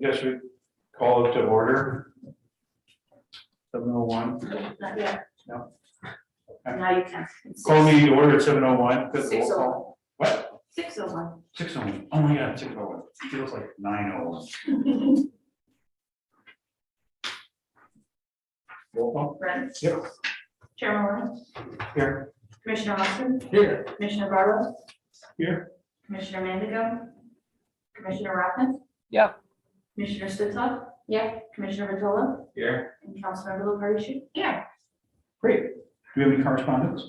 Yes, we call it to order. 7:01. Not yet. No. Now you can. Call me to order at 7:01. Good roll 6:01. call. What? 6:01. 6:01. Oh my God, 6:01. Feels like 9:01. Roll call. Brent. Yep. Chairman Warren. Here. Commissioner Austin. Here. Commissioner Barlow. Here. Commissioner Mandigo. Commissioner Rothman. Yep. Commissioner Spitzlove. Yeah. Commissioner Vitola. Here. And Councilmember LaPartie. Yeah. Great. Do we have any correspondence?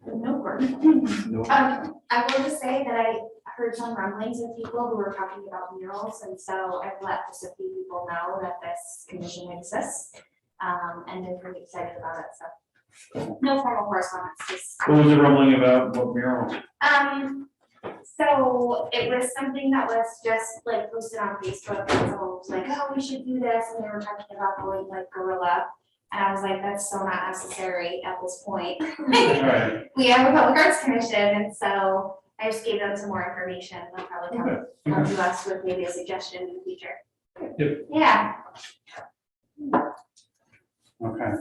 No question. No. I will just say that I heard some rumblings of people who were talking about murals, and so I've let just a few people know that this commission exists. And they're pretty excited about it, so. No formal correspondence, just. What was it rumbling about? What mural? So it was something that was just like posted on Facebook, and someone was like, oh, we should do this, and they were talking about going like guerrilla. And I was like, that's so not necessary at this point. All right. We have a public arts commission, and so I just gave them some more information. They'll probably come to us with maybe a suggestion in the future. Yep. Yeah. Okay.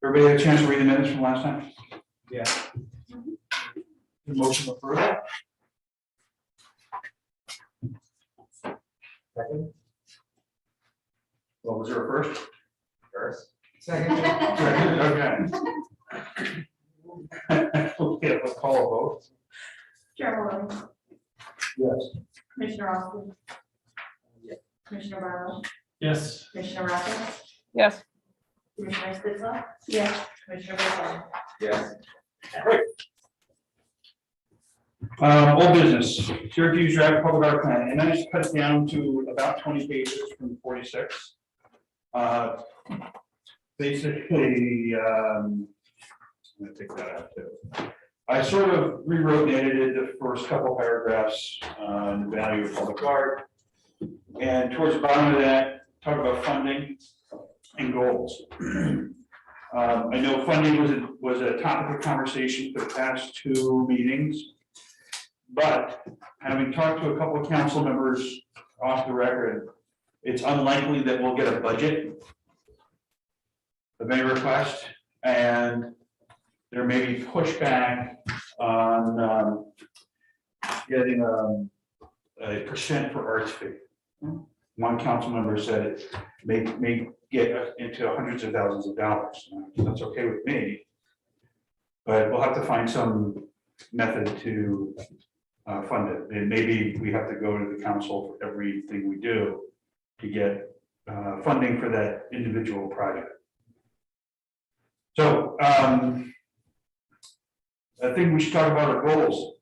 Everybody had a chance to read the minutes from last time? Yeah. The motion approved. Second. Well, was there a first? First. Second. Okay. Okay, let's call a vote. Chairman Warren. Yes. Commissioner Austin. Commissioner Barlow. Yes. Commissioner Rothman. Yes. Commissioner Spitzlove. Yeah. Commissioner Vitola. Yes. Old business, Syracuse Drive Public Art Plan, and I just cut it down to about 20 pages from 46. Basically, I'm gonna take that out too. I sort of rewrote and edited the first couple paragraphs on the value of public art. And towards the bottom of that, talk about funding and goals. I know funding was a topic of conversation for the past 2 meetings. But having talked to a couple of council members off the record, it's unlikely that we'll get a budget of any request, and there may be pushback on getting a percent for arts fee. One council member said it may get into hundreds of thousands of dollars. That's okay with me, but we'll have to find some method to fund it. And maybe we have to go to the council for everything we do to get funding for that individual project. So I think we should talk about our goals.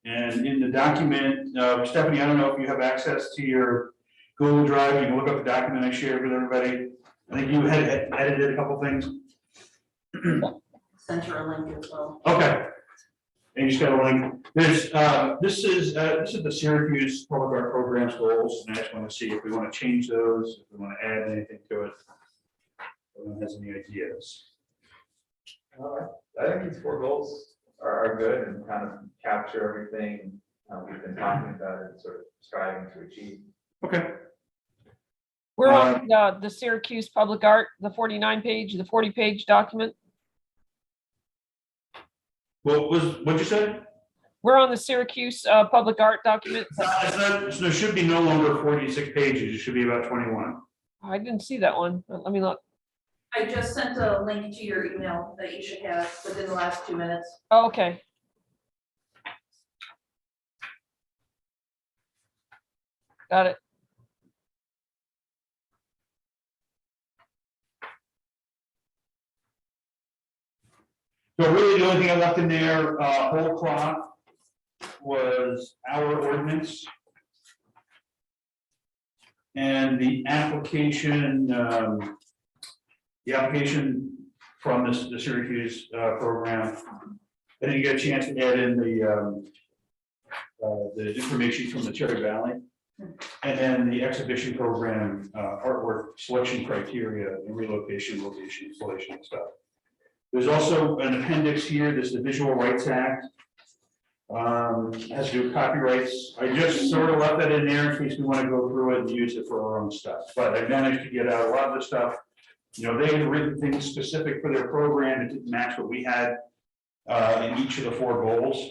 And in the document, Stephanie, I don't know if you have access to your Google Drive. You can look up the document I shared with everybody. I think you had edited a couple things. Sent her a link as well. Okay. And you just got a link. There's, this is the Syracuse Public Art Programs goals, and I just want to see if we want to change those, if we want to add anything to it. If anyone has any ideas. I think these 4 goals are good and kind of capture everything we've been talking about and sort of striving to achieve. Okay. We're on the Syracuse Public Art, the 49-page, the 40-page document. What'd you say? We're on the Syracuse Public Art document. There should be no longer 46 pages. It should be about 21. I didn't see that one. Let me look. I just sent a link to your email that you should have within the last 2 minutes. Oh, okay. Got it. So really the only thing I left in there, whole cloth, was our ordinance. And the application from the Syracuse program. I didn't get a chance to add in the information from the Cherry Valley. And then the exhibition program, artwork selection criteria and relocation, location, installation stuff. There's also an appendix here, this is the Visual Rights Act. Has to do with copyrights. I just sort of left that in there in case we want to go through it and use it for our own stuff, but I managed to get out a lot of the stuff. You know, they had written things specific for their program, it didn't match what we had in each of the 4 goals.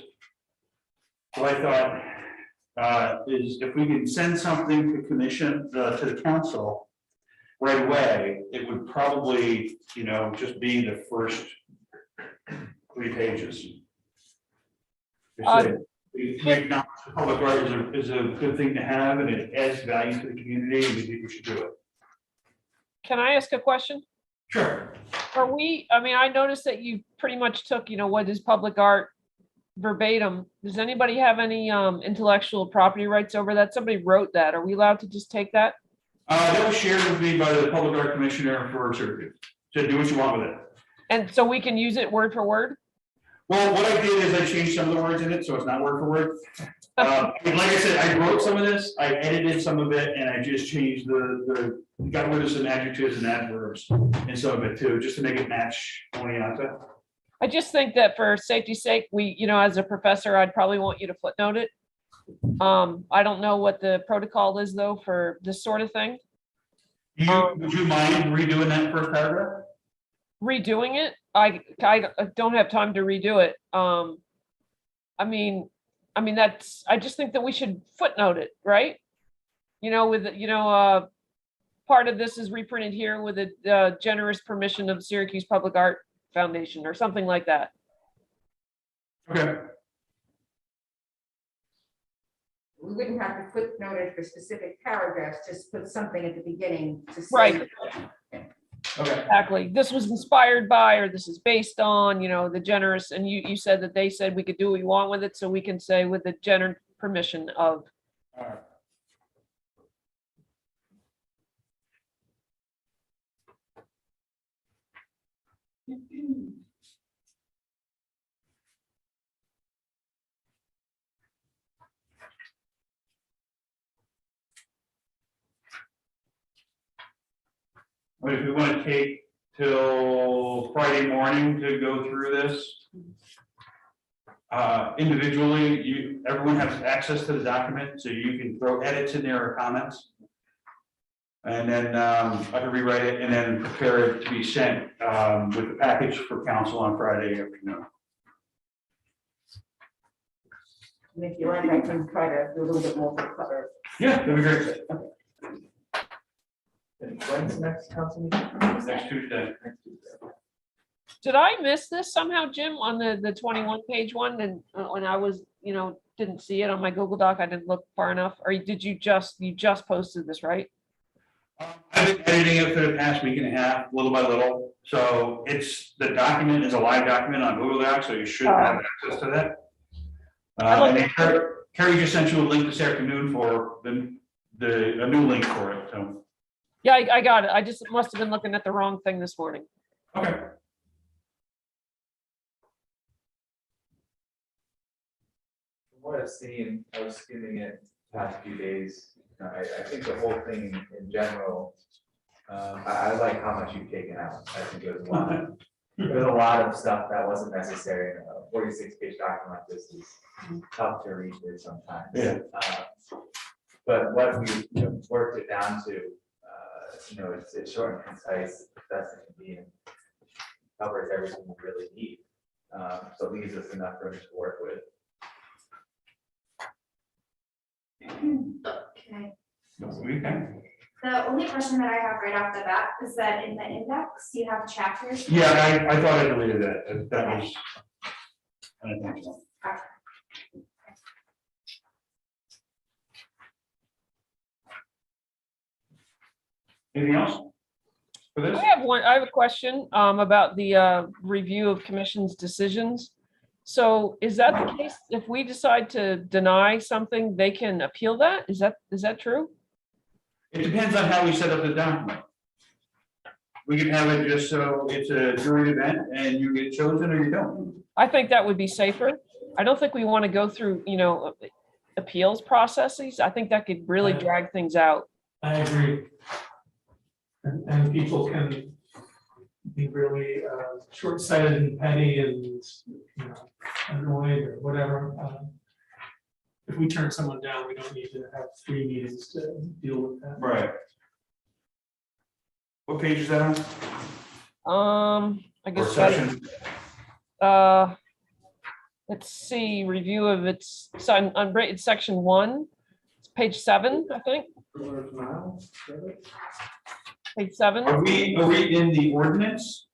So I thought, is if we can send something to commission, to the council right away, it would probably, you know, just be the first 3 pages. We acknowledge the public art is a good thing to have, and it adds value to the community, and we think we should do it. Can I ask a question? Sure. Are we, I mean, I noticed that you pretty much took, you know, what is public art verbatim. Does anybody have any intellectual property rights over that? Somebody wrote that. Are we allowed to just take that? That was shared with me by the public art commissioner for Syracuse. So do what you want with it. And so we can use it word for word? Well, what I did is I changed some of the words in it, so it's not word for word. Like I said, I wrote some of this, I edited some of it, and I just changed got rid of some adjectives and adverbs and some of it too, just to make it match Oneonta. I just think that for safety's sake, we, you know, as a professor, I'd probably want you to footnote it. I don't know what the protocol is though for this sort of thing. Would you mind redoing that first paragraph? Redoing it, I don't have time to redo it. I mean, that's, I just think that we should footnote it, right? You know, with, you know, part of this is reprinted here with the generous permission of Syracuse Public Art Foundation or something like that. Okay. We wouldn't have to footnote it for specific paragraphs, just put something at the beginning to say. Right. Okay. Exactly. This was inspired by, or this is based on, you know, the generous, and you said that they said we could do what we want with it, so we can say with the generous permission of. All right. But if we want to take till Friday morning to go through this, individually, everyone has access to the document, so you can throw edits in there or comments. And then I can rewrite it and then prepare it to be sent with the package for council on Friday afternoon. And if you like, I can try to do a little bit more for color. Yeah, that'd be great. And when's the next council meeting? Next Tuesday. Next Tuesday. Did I miss this somehow, Jim, on the 21 page one? And when I was, you know, didn't see it on my Google Doc, I didn't look far enough. Or did you just posted this, right? I've been editing it for the past week and a half, little by little. So the document is a live document on Google Docs, so you should have access to that. And then Carrie just sent you a link this afternoon for a new link for it, so. Yeah, I got it. I just must have been looking at the wrong thing this morning. Okay. From what I've seen, I was skimming it the past few days. I think the whole thing in general, I like how much you've taken out. I think there's a lot of stuff that wasn't necessary. A 46-page document like this is tough to read through sometimes. Yeah. But what we worked it down to, it's short and concise, best it can be, and covers everything we really need. So it leaves us enough room to work with. Okay. Okay. The only question that I have right off the bat is that in the index, you have chapters. Yeah, I thought I deleted that. That was. I think so. Anything else for this? I have a question about the review of commission's decisions. So is that the case? If we decide to deny something, they can appeal that? Is that true? It depends on how we set up the document. We can have it just so it's a jury event and you get chosen or you don't. I think that would be safer. I don't think we want to go through, appeals processes. I think that could really drag things out. I agree. And people can be really short-sighted and petty and, annoyed or whatever. If we turn someone down, we don't need to have 3 meetings to deal with that. Right. What page is that on? I Or guess that, section? let's see, review of it's on section 1, it's page 7, I think. Page 7. Are we in the ordinance?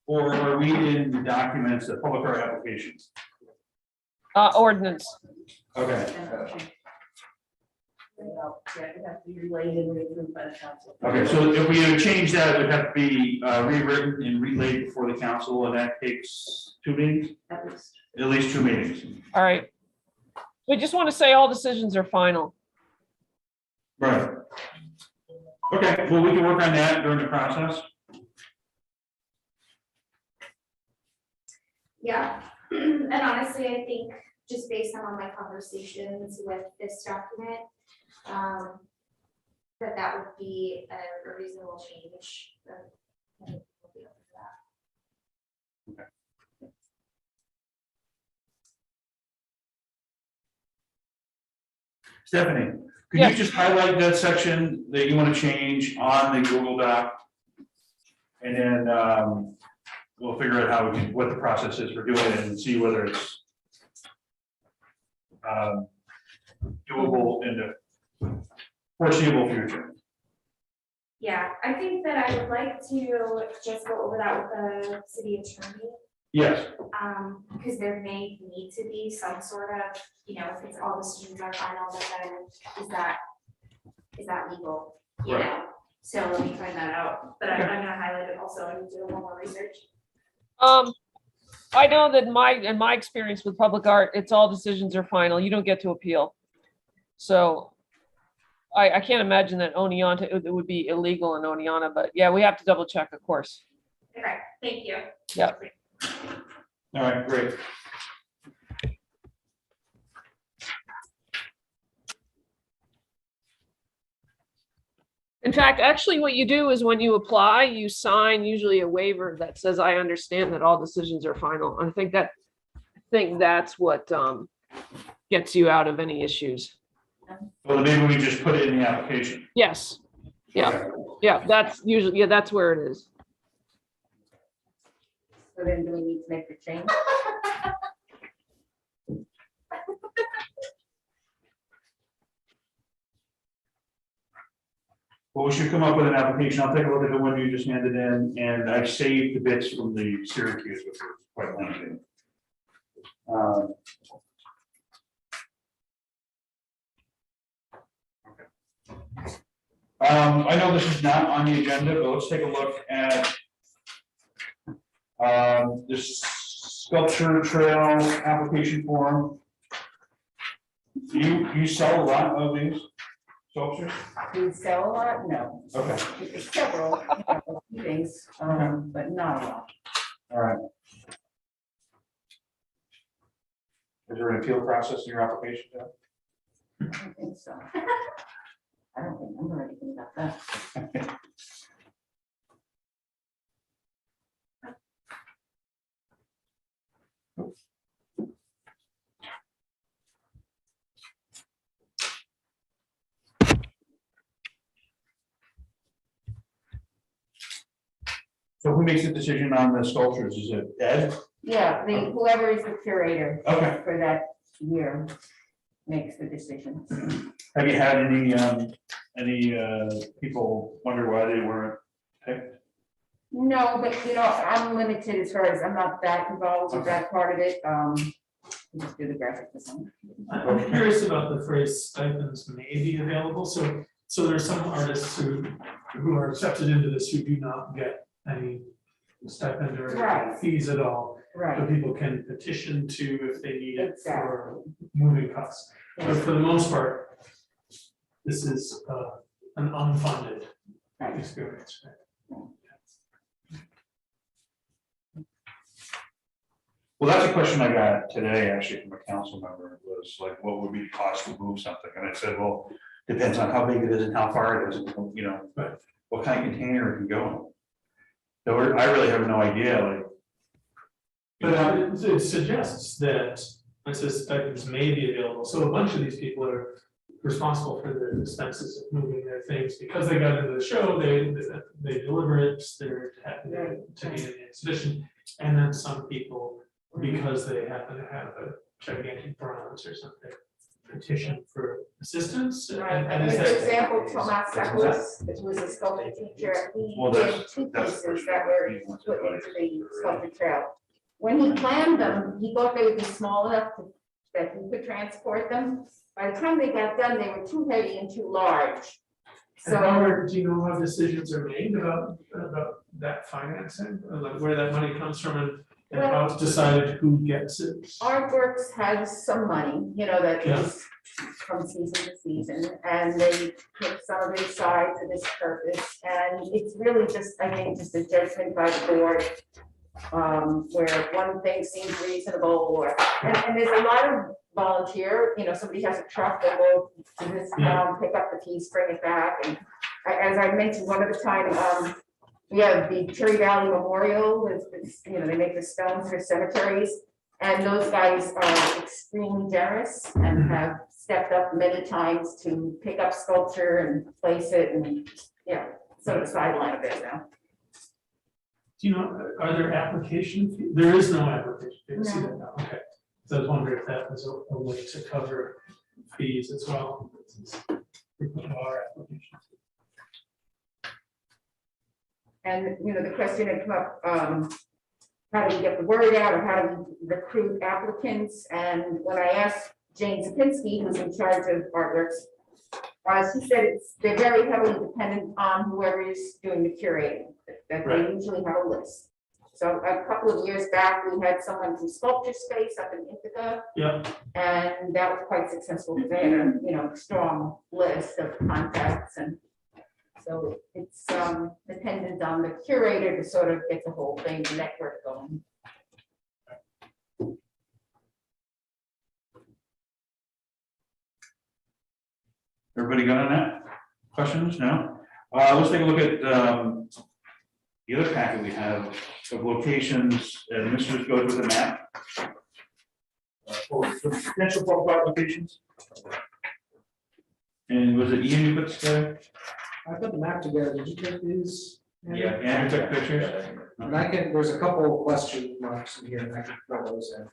Or are we in the documents, the public art applications? Ordinance. Okay, Yeah, it has to be relayed and approved by the council. okay, so if we had changed that, it would have to be rewritten and relayed before the council, and that takes 2 meetings? At least. At least 2 meetings. All right. We just want to say all decisions are final. Right. Okay, well, we can work on that during the process. Yeah, and honestly, I think just based on all my conversations with this document, that would be a reasonable change. I think we'll be open to that. Stephanie, could you just highlight that section that you want to change on the Google Doc? And then we'll figure out how we can, what the process is for doing it and see whether it's doable in the foreseeable future. Yeah, I think that I would like to just go over that with the city attorney. Yes, Because there may need to be some sort of, if it's all decisions are final, but then is that legal? You Right. know, so let me find that out, but I'm gonna highlight it also, I need to do a little more research. I know that in my experience with public art, it's all decisions are final. You don't get to appeal. So I can't imagine that Oneonta, it would be illegal in Oneonta, but yeah, we have to double check, of course. Okay, thank you. Yeah. all right, great. In fact, actually what you do is when you apply, you sign usually a waiver that says, I understand that all decisions are final. I think that's what gets you out of any issues. Well, maybe we just put it in the application. Yes. Yeah. Okay. Yeah, that's usually, yeah, that's where it is. So then do we need to make the change? Well, we should come up with an application. I'll take a look at the one you just handed in, and I saved the bits from the Syracuse, which was quite lengthy. I know this is not on the agenda, but let's take a look at this sculpture trail application form. You sell a lot of these sculptures? Do we sell a lot? No. Okay, Several, a few things, but not a lot. all right. Is there an appeal process in your application, Jeff? I don't think so. I don't remember anything about that. So who makes the decision on the sculptures? Is it Ed? Yeah, whoever is the curator Okay. for that year makes the decision. Have you had any people wonder why they weren't picked? No, but I'm limited as far as I'm not that involved with that part of it. We just do the graphic design. I'm curious about the phrase stipends may be available, so there's some artists who are accepted into this who do not get any stipend or Right. fees at all. Right. So people can petition to if they need it Exactly. for moving costs. But for the most part, this is an unfunded Right. experience. Well, that's a question I got today, actually, from a council member, was like, what would be the cost to move something? And I said, well, depends on how big it is and how far it is, and, Right. what kind of container it can go in. So I really have no idea, like, But it suggests that, it says stipends may be available, so a bunch of these people are responsible for the expenses of moving their things, because they got into the show, they deliver it, they're happy to be in the exhibition. And then some people, because they happen to have a gigantic bronze or something, petition for assistance. Right, and and is for that- example, Tomas Sakos, who was a sculpture teacher, he Well, did two pieces that were put into the sculpture trail. When he planned them, he thought they would be small enough that he could transport them. By the time they got done, they were too heavy and too large. And how So do you know how decisions are made about that financing, or like where that money comes from and how it's decided who gets it? Artworks has some money, that Yeah. is from season to season, and they put some of it aside for this purpose. And it's really just, I think, just a judgment by the board, where one thing seems reasonable, and there's a lot of volunteer, somebody has a truck, they'll go to this town, pick up the piece, bring it back, and as I mentioned one other time, we have the Cherry Valley Memorial, they make the stones for cemeteries, and those guys are extremely generous and have stepped up many times to pick up sculpture and place it, and, sort of sideline of it now. Do you know, are there application fees? There is no application fee, I see that now, okay. So I was wondering if that was a way to cover fees as well. We put our application. And, the question had come up, how do we get the word out, or how do we recruit applicants? And when I asked Jane Zapinski, who's in charge of artworks, she said they're very heavily dependent on whoever is doing the curating, that they usually have a list. So a couple of years back, we had someone from Sculpture Space up in Ithaca. Yeah. And that was quite successful, because they had a, strong list of contacts, and so it's dependent on the curator to sort of get the whole thing, the network going. Everybody got on that? Questions? No? Let's take a look at the other packet we have of locations, and this just goes with the map. For potential public art locations. And was it Ian who put this together? I put the map together, did you take these? Yeah. Andrew took pictures? And there's a couple of question marks in here, and I can throw those in.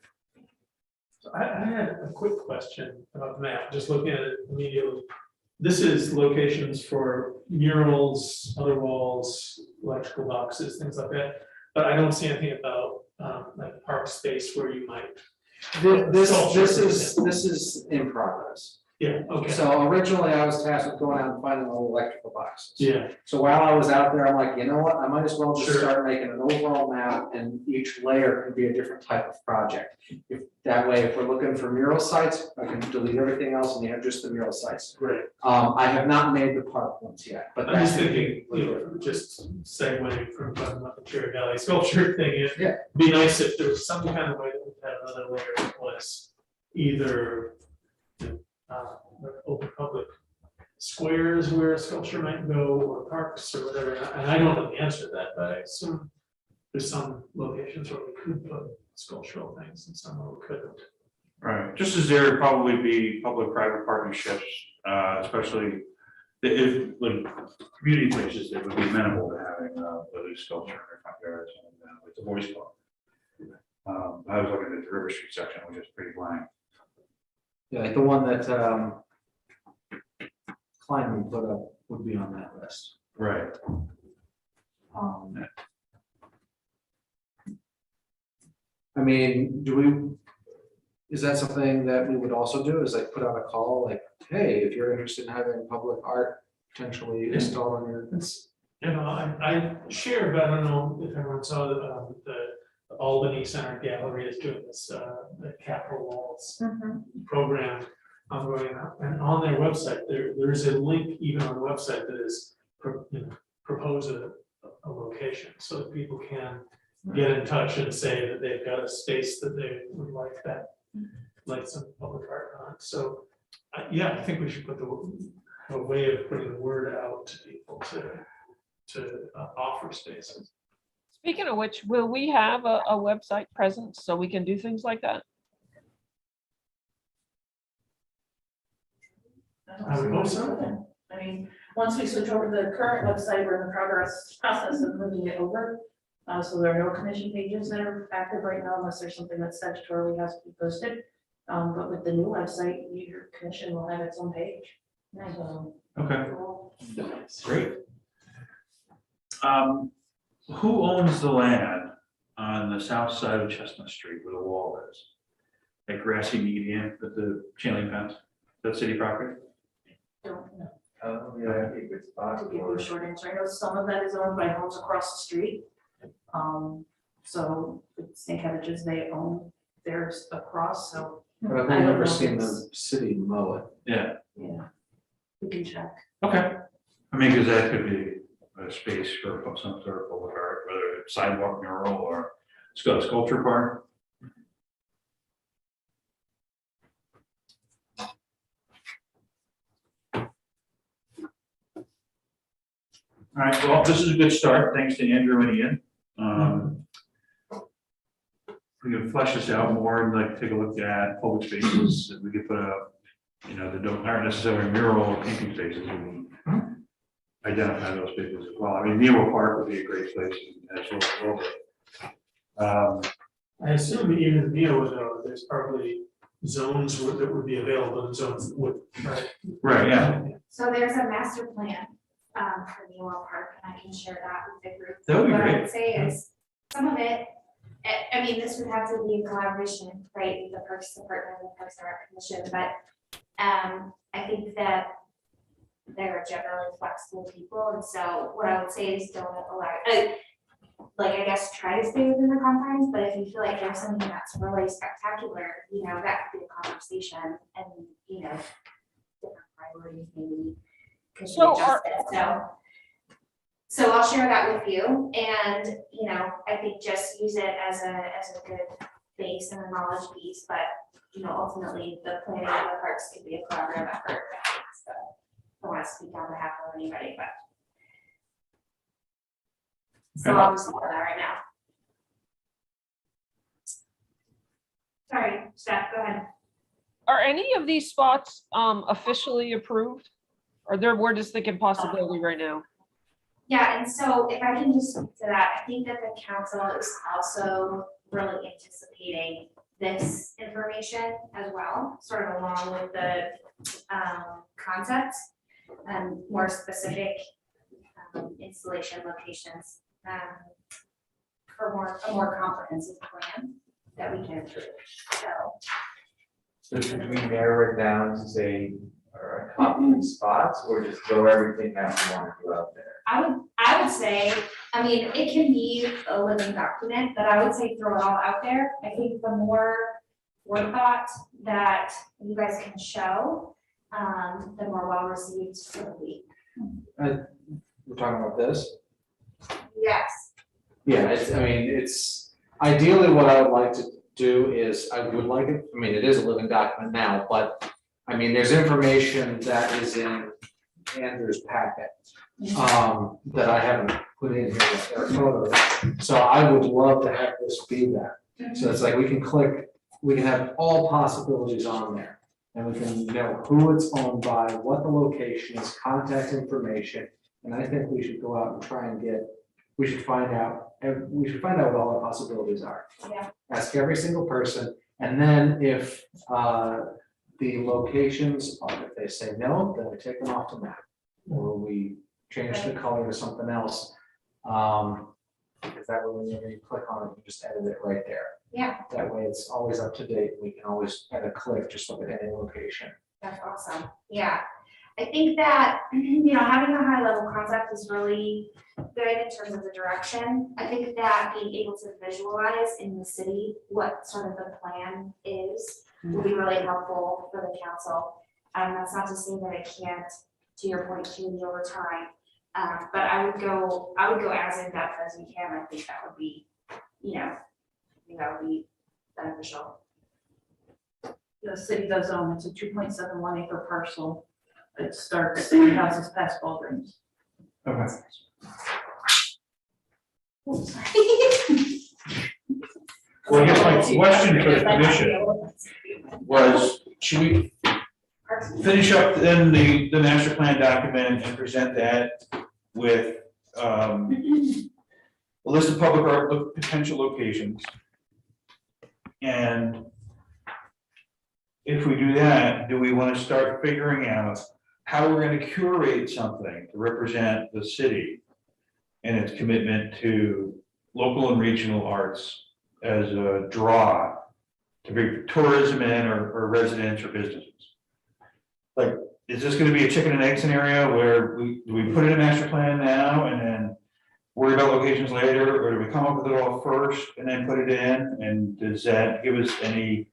So I had a quick question about the map, just looking at it immediately. This is locations for murals, other walls, electrical boxes, things like that. But I don't see anything about like park space where you might. This is in progress. Yeah, okay. So originally I was tasked with going out and finding all the electrical boxes. Yeah, So while I was out there, I'm like, you know what, I might as well just Sure. start making an overall map, and each layer can be a different type of project. If that way, if we're looking for mural sites, I can delete everything else and you have just the mural sites. great. I have not made the park ones yet, but I'm just that's. thinking, just segueing from talking about the Cherry Valley sculpture thing, it'd Yeah. be nice if there was some kind of way that we had another layer that was either like open public squares where a sculpture might go, or parks or whatever, and I don't know the answer to that, but I assume there's some locations where we could put sculptural things and some where we couldn't. Right, just as there would probably be public-private partnerships, especially if, like, community places that would be amenable to having at least sculpture in their front yards, and with the Boys Club. I was looking at the River Street section, which is pretty blank. Yeah, like the one that Klein put up would be on that list. Right. I mean, is that something that we would also do, is like put out a call, like, hey, if you're interested in having public art potentially installed on your. It's, I share, but I don't know if everyone saw the Albany Center Gallery is doing this, the Capitol Walls program ongoing, and on their website, there is a link even on the website that is, propose a location, so that people can get in touch and say that they've got a space that they would like some public art on. So, yeah, I think we should put a way of putting the word out to people to offer spaces. Speaking of which, will we have a website presence so we can do things like that? I would hope so. I mean, once we switch over to the current website, we're in the process of moving it over. So there are no commission pages that are active right now unless there's something that statutorily has to be posted. But with the new website, your commission will have its own page. So, Okay, cool. great. Who owns the land on the south side of Chestnut Street where the wall is? That grassy median with the chain link fence, that city property? Don't know. Oh, yeah, that'd be a good spot. To give you a short answer, I know some of that is owned by homes across the street. So the Stankevich's, they own theirs across, so, But I've I don't never know seen if the it's- city mow it. Yeah, yeah. We can check. okay. I mean, because that could be a space for some sort of public art, whether it's sidewalk mural or sculpture park. All right, well, this is a good start. Thanks to Andrew and Ian. We can flesh this out more and like take a look at public spaces that we could put up, you know, that aren't necessarily mural or painting spaces. We can identify those spaces as well. I mean, Nero Park would be a great place as well. I assume that even Neo, though, there's probably zones that would be available and zones that would, right? Right, yeah, So there's a master plan, for Newell Park, and I can share that with the group. That would be What I great. would say is, some of it, I mean, this would have to be in collaboration, right, with the Parks Department and the Parks and Rec Commission, but, I think that they're generally flexible people, and so what I would say is don't allow, like, I guess, try to stay within the confines, but if you feel like there's something that's really spectacular, you know, that could be a conversation, and, you know, different priorities maybe could be So adjusted, so I'll share that with you, and, you know, I think just use it as a good base and a knowledge piece, but, you know, ultimately, the planning of the parks could be a collaborative effort, so I don't want to speak on behalf of anybody, but. So I'll just do that right now. Sorry, Steph, go ahead. Are any of these spots officially approved? Or we're just thinking possibility right now? Yeah, and so if I can just speak to that, I think that the council is also really anticipating this information as well, sort of along with the concepts and more specific installation locations for a more comprehensive plan that we can approve. So So should we narrow it down to say, or a top 3 spots, or just throw everything that we want to do out there? I would say, I mean, it can be a living document, but I would say throw it all out there. I think the more forethought that you guys can show, the more well received it will be. We're talking about this? Yes. Yeah, it's ideally what I would like to do is, I would like it, I mean, it is a living document now, but I mean, there's information that is in Andrew's packet that I haven't put in here yet, there are photos. So I would love to have this be that. So it's like we can click, we can have all possibilities on there. And we can know who it's owned by, what the location is, contact information. And I think we should go out and try and we should find out what all the possibilities are. Yeah. Ask every single person, and then if the locations, if they say no, then we take them off the map. Or we change the color to something else. Because that way, when you click on it, you just edit it right there. Yeah, That way, it's always up to date. We can always, at a click, just look at any location. that's awesome. Yeah. I think that, you know, having a high level concept is really good in terms of the direction. I think that being able to visualize in the city what sort of the plan is will be really helpful for the council. That's not to say that it can't, to your point, change over time. But I would go as in depth as we can. I think that would be, you know, I think that would be beneficial. The city does own, it's a 2.71 acre parcel. It starts 3 houses past Walgreens. Okay. Well, I guess my question for the commission was, should we finish up then the master plan document and present that with a list of public art potential locations? And if we do that, do we want to start figuring out how we're going to curate something to represent the city and its commitment to local and regional arts as a draw to bring tourism in or residents or businesses? Like, is this gonna be a chicken and egg scenario where do we put in a master plan now and then worry about locations later, or do we come up with it all first and then put it in? And does that give us any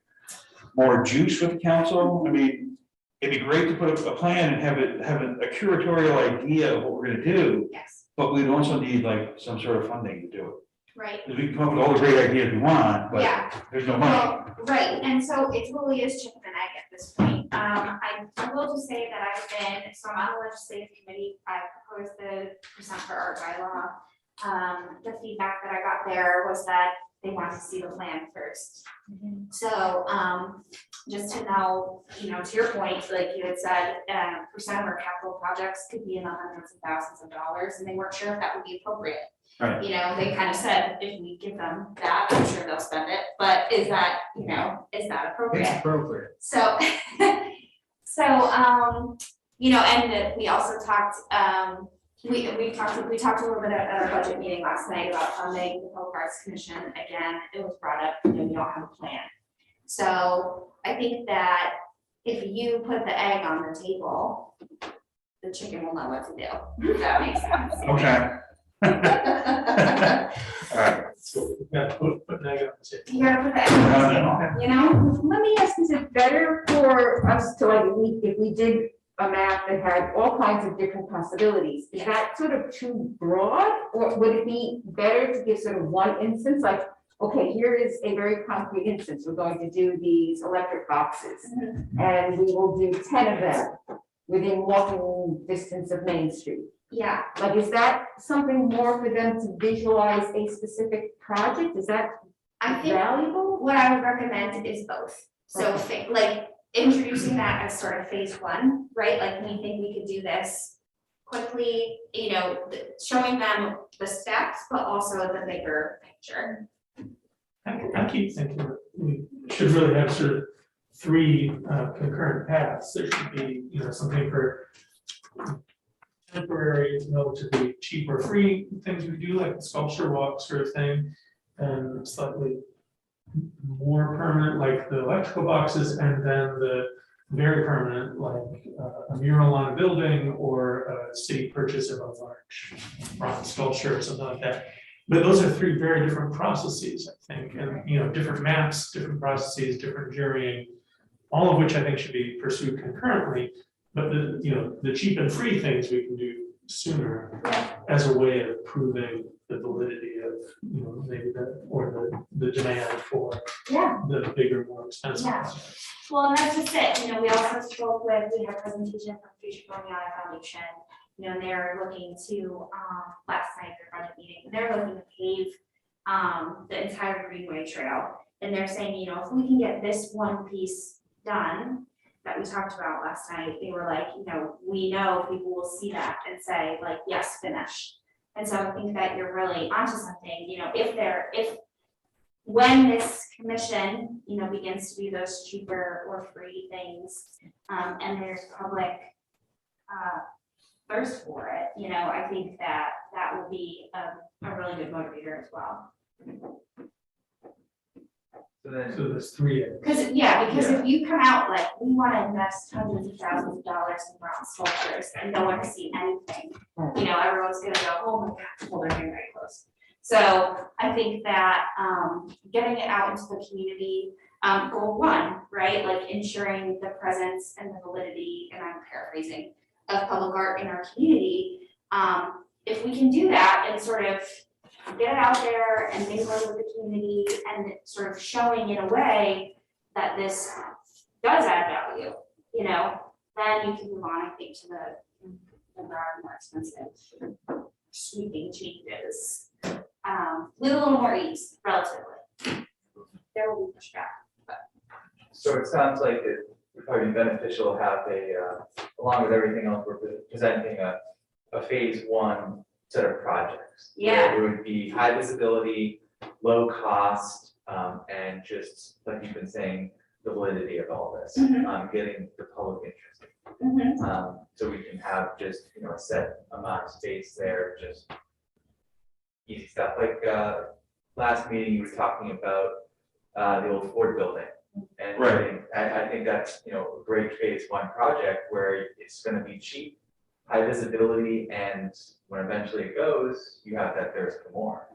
more juice with the council? I mean, it'd be great to put a plan and have a curatorial idea of what we're gonna do, Yes, but we'd also need like some sort of funding to do it. right. Because we can come up with all the great ideas we want, but Yeah. there's no money. Well, right, and so it totally is chicken and egg at this point. I will just say that I've been, so I'm on the legislative committee, I proposed the percent for art bylaw. The feedback that I got there was that they want to see the plan first. So, just to know, to your point, like you had said, percent of our capital projects could be in the hundreds of thousands of dollars, and they weren't sure if that would be appropriate. Right. They kind of said, if we give them that, I'm sure they'll spend it, but is that, is that appropriate? It's appropriate. So, and we also talked, we talked a little bit at our budget meeting last night about funding the Public Arts Commission. Again, it was brought up, we don't have a plan. So I think that if you put the egg on the table, the chicken will know what to do, if that makes sense. Okay. All right. So we got to put negative on the table. You gotta put the egg on the table, Let me ask, is it better for us to like, if we did a map that had all kinds of different possibilities, is that sort of too broad? Or would it be better to give sort of one instance, like, okay, here is a very concrete instance, we're going to do these electric boxes. And we will do 10 of them within walking distance of Main Street. Yeah, Like, is that something more for them to visualize a specific project? Is that I think valuable? what I would recommend is both. So like introducing that as sort of phase one, right? Like we think we could do this quickly, showing them the steps, but also the bigger picture. I keep thinking that we should really have sort of three concurrent paths. There should be, something for temporary, relatively cheap or free things we do, like the sculpture walk sort of thing, and slightly more permanent, like the electrical boxes, and then the very permanent, like a mural on a building or a city purchase of a large bronze sculpture or something like that. But those are three very different processes, I think, and, different maps, different processes, different jurying, all of which I think should be pursued concurrently. But the cheap and free things we can do sooner as a way of proving the validity of, maybe the demand for Yeah. the bigger, more expensive. Yeah. Well, and that's just it, we also spoke with, we had a presentation from Future Colonial Foundation, and they're looking to, last night, their budget meeting, they're looking to pave the entire Greenway Trail. And they're saying, if we can get this one piece done that we talked about last night, they were like, we know people will see that and say like, yes, finish. And so I think that you're really onto something, when this commission, begins to do those cheaper or free things, and there's public thirst for it, I think that will be a really good motivator as well. So then, So there's three. Because if you come out like, we want to invest hundreds of thousands of dollars in bronze sculptures and no one has seen anything, everyone's gonna go, oh my God, well, they're getting very close. So I think that getting it out into the community, goal one, right, like ensuring the presence and the validity, and I'm paraphrasing, of public art in our community. If we can do that and sort of get it out there and mingle with the community and sort of showing in a way that this does add value, then you can move on, I think, to the broader, more expensive sweeping changes. with a little more ease relatively. There will be pushback. So it sounds like it would probably be beneficial to have along with everything else, we're presenting a phase one set of projects. where Yeah. It would be high visibility, low cost, and just like you've been saying, the validity of all this, getting the public interested. So we can have just, a set amount of space there, just easy stuff, like, last meeting, you were talking about, the old Ford building. And Right. I think that's, a great phase one project where it's gonna be cheap, high visibility, and when eventually it goes, you have that thirst for more.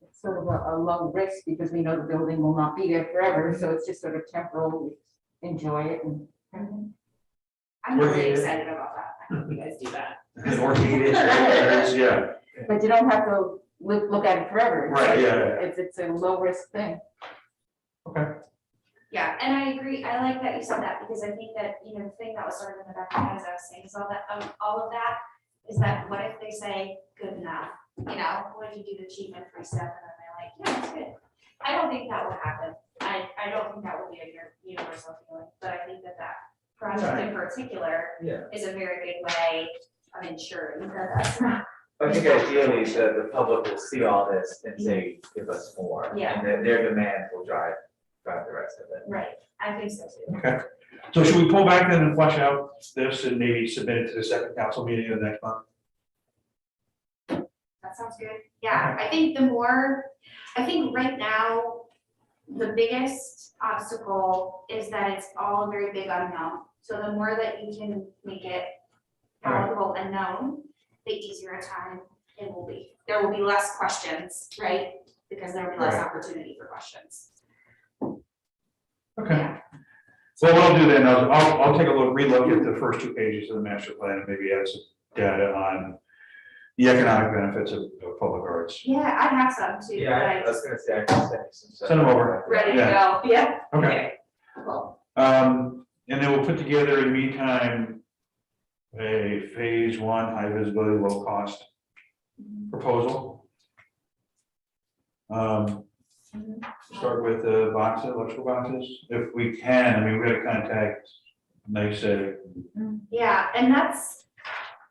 It's sort of a low risk because we know the building will not be there forever, so it's just sort of temporal, we enjoy it and. I'm We're really here. excited about that. I hope you guys do that. And orthopedics, there's, yeah, But you don't have to look at it forever. It's Right, like- yeah. It's a low risk thing. Yeah, and I agree. I like that you said that because I think that, the thing that was sort of in the back of my head as I was saying is all of that is that what if they say, good enough? What if you do the cheap and free stuff and then they're like, yeah, it's good. I don't think that will happen. I don't think that will be a universal feeling, but I think that project in particular Yeah. is a very good way of ensuring that that's not. I think ideally, the public will see all this and say, give us more. Yeah. And then their demand will drive the rest of it. Right, I think so too. okay. So should we pull back then and flesh out this and maybe submit it to the second council meeting of the next month? That sounds good. Yeah, I think right now, the biggest obstacle is that it's all a very big unknown. So the more that you can make it palatable and known, the easier a time it will be. There will be less questions, right? Because there will be less Right. opportunity for questions. Okay. Yeah. So what I'll do then, I'll take a relook at the first 2 pages of the master plan and maybe add some data on the economic benefits of public arts. Yeah, I have some too, Yeah, I but was gonna say, I can send you some stuff. Send them over. ready to go. Yeah. Okay. Cool. And then we'll put together in the meantime, a phase one, high visibility, low cost proposal. Start with the boxes, electrical boxes, if we can. I mean, we gotta contact NYSEG. Yeah, and that's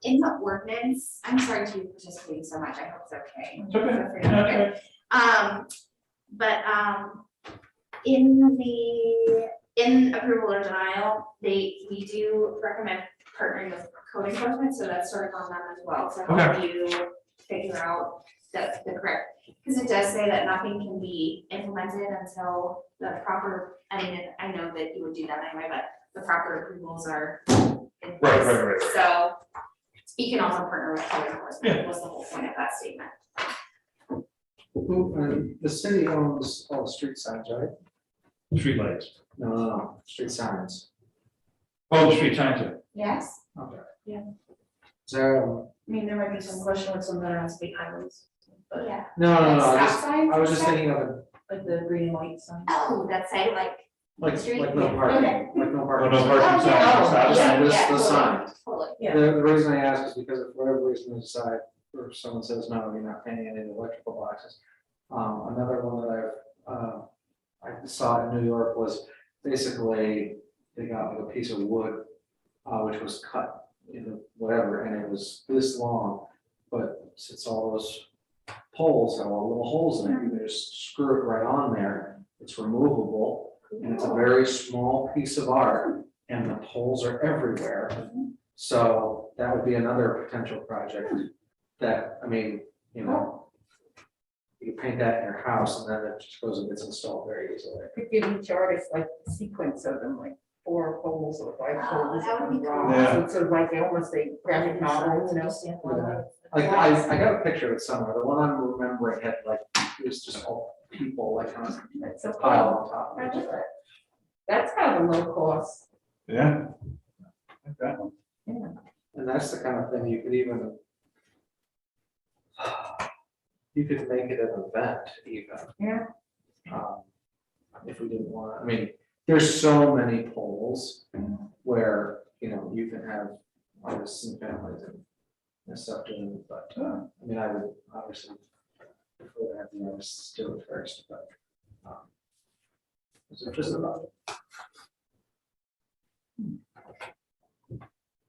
in the ordinance. I'm sorry to be participating so much. I hope it's okay. It's okay. In approval or denial, we do recommend partnering with code enforcement, so that's sort of on them as well, to help you figure out the correct. Because it does say that nothing can be implemented until the proper, I know that you would do that anyway, but the proper approvals are in place. Right. So you can also partner with code enforcement, was the whole point of that statement. The city owns all the street signs, right? Street lights. No, street signs. Oh, the street signs. Are- Yes, Okay. Yeah. So, I mean, there might be some question with some that are on state highways, but yeah. no, Like stop signs I was and just stuff? thinking of it like the green and white sign. Oh, that say like. like Street, no yeah. parking, Okay. like no Oh, parking. no parking signs. Oh, stop yeah. signs. This- the totally, sign. Totally. Yeah. The reason I ask is because if for whatever reason they decide, or if someone says, no, you're not paying any electrical boxes. Another one that I saw in New York was basically, they got like a piece of wood, which was cut into whatever, and it was this long. But since all those poles have all little holes in it, you can just screw it right on there. It's removable, and it's a very small piece of art, and the poles are everywhere. So that would be another potential project that, I mean, you can paint that in your house and then it just goes and gets installed very easily. Could give each artist like a sequence of them, like 4 poles or 5 Oh, poles. that would be and cool. Yeah. So it's sort of like almost a graphic novel, you know? I got a picture of it somewhere. The one I'm remembering had like, it was just all people like kind of That's so piled cool. on top I of each love other. it. That's kind of a low cost. Yeah. Okay. And that's the kind of thing you could even, you could make it an event even. Yeah. If we didn't want, I mean, there's so many poles where, you can have artists and families and stuff doing, but, I mean, I would obviously prefer to have the artists do it first, but. So just about it.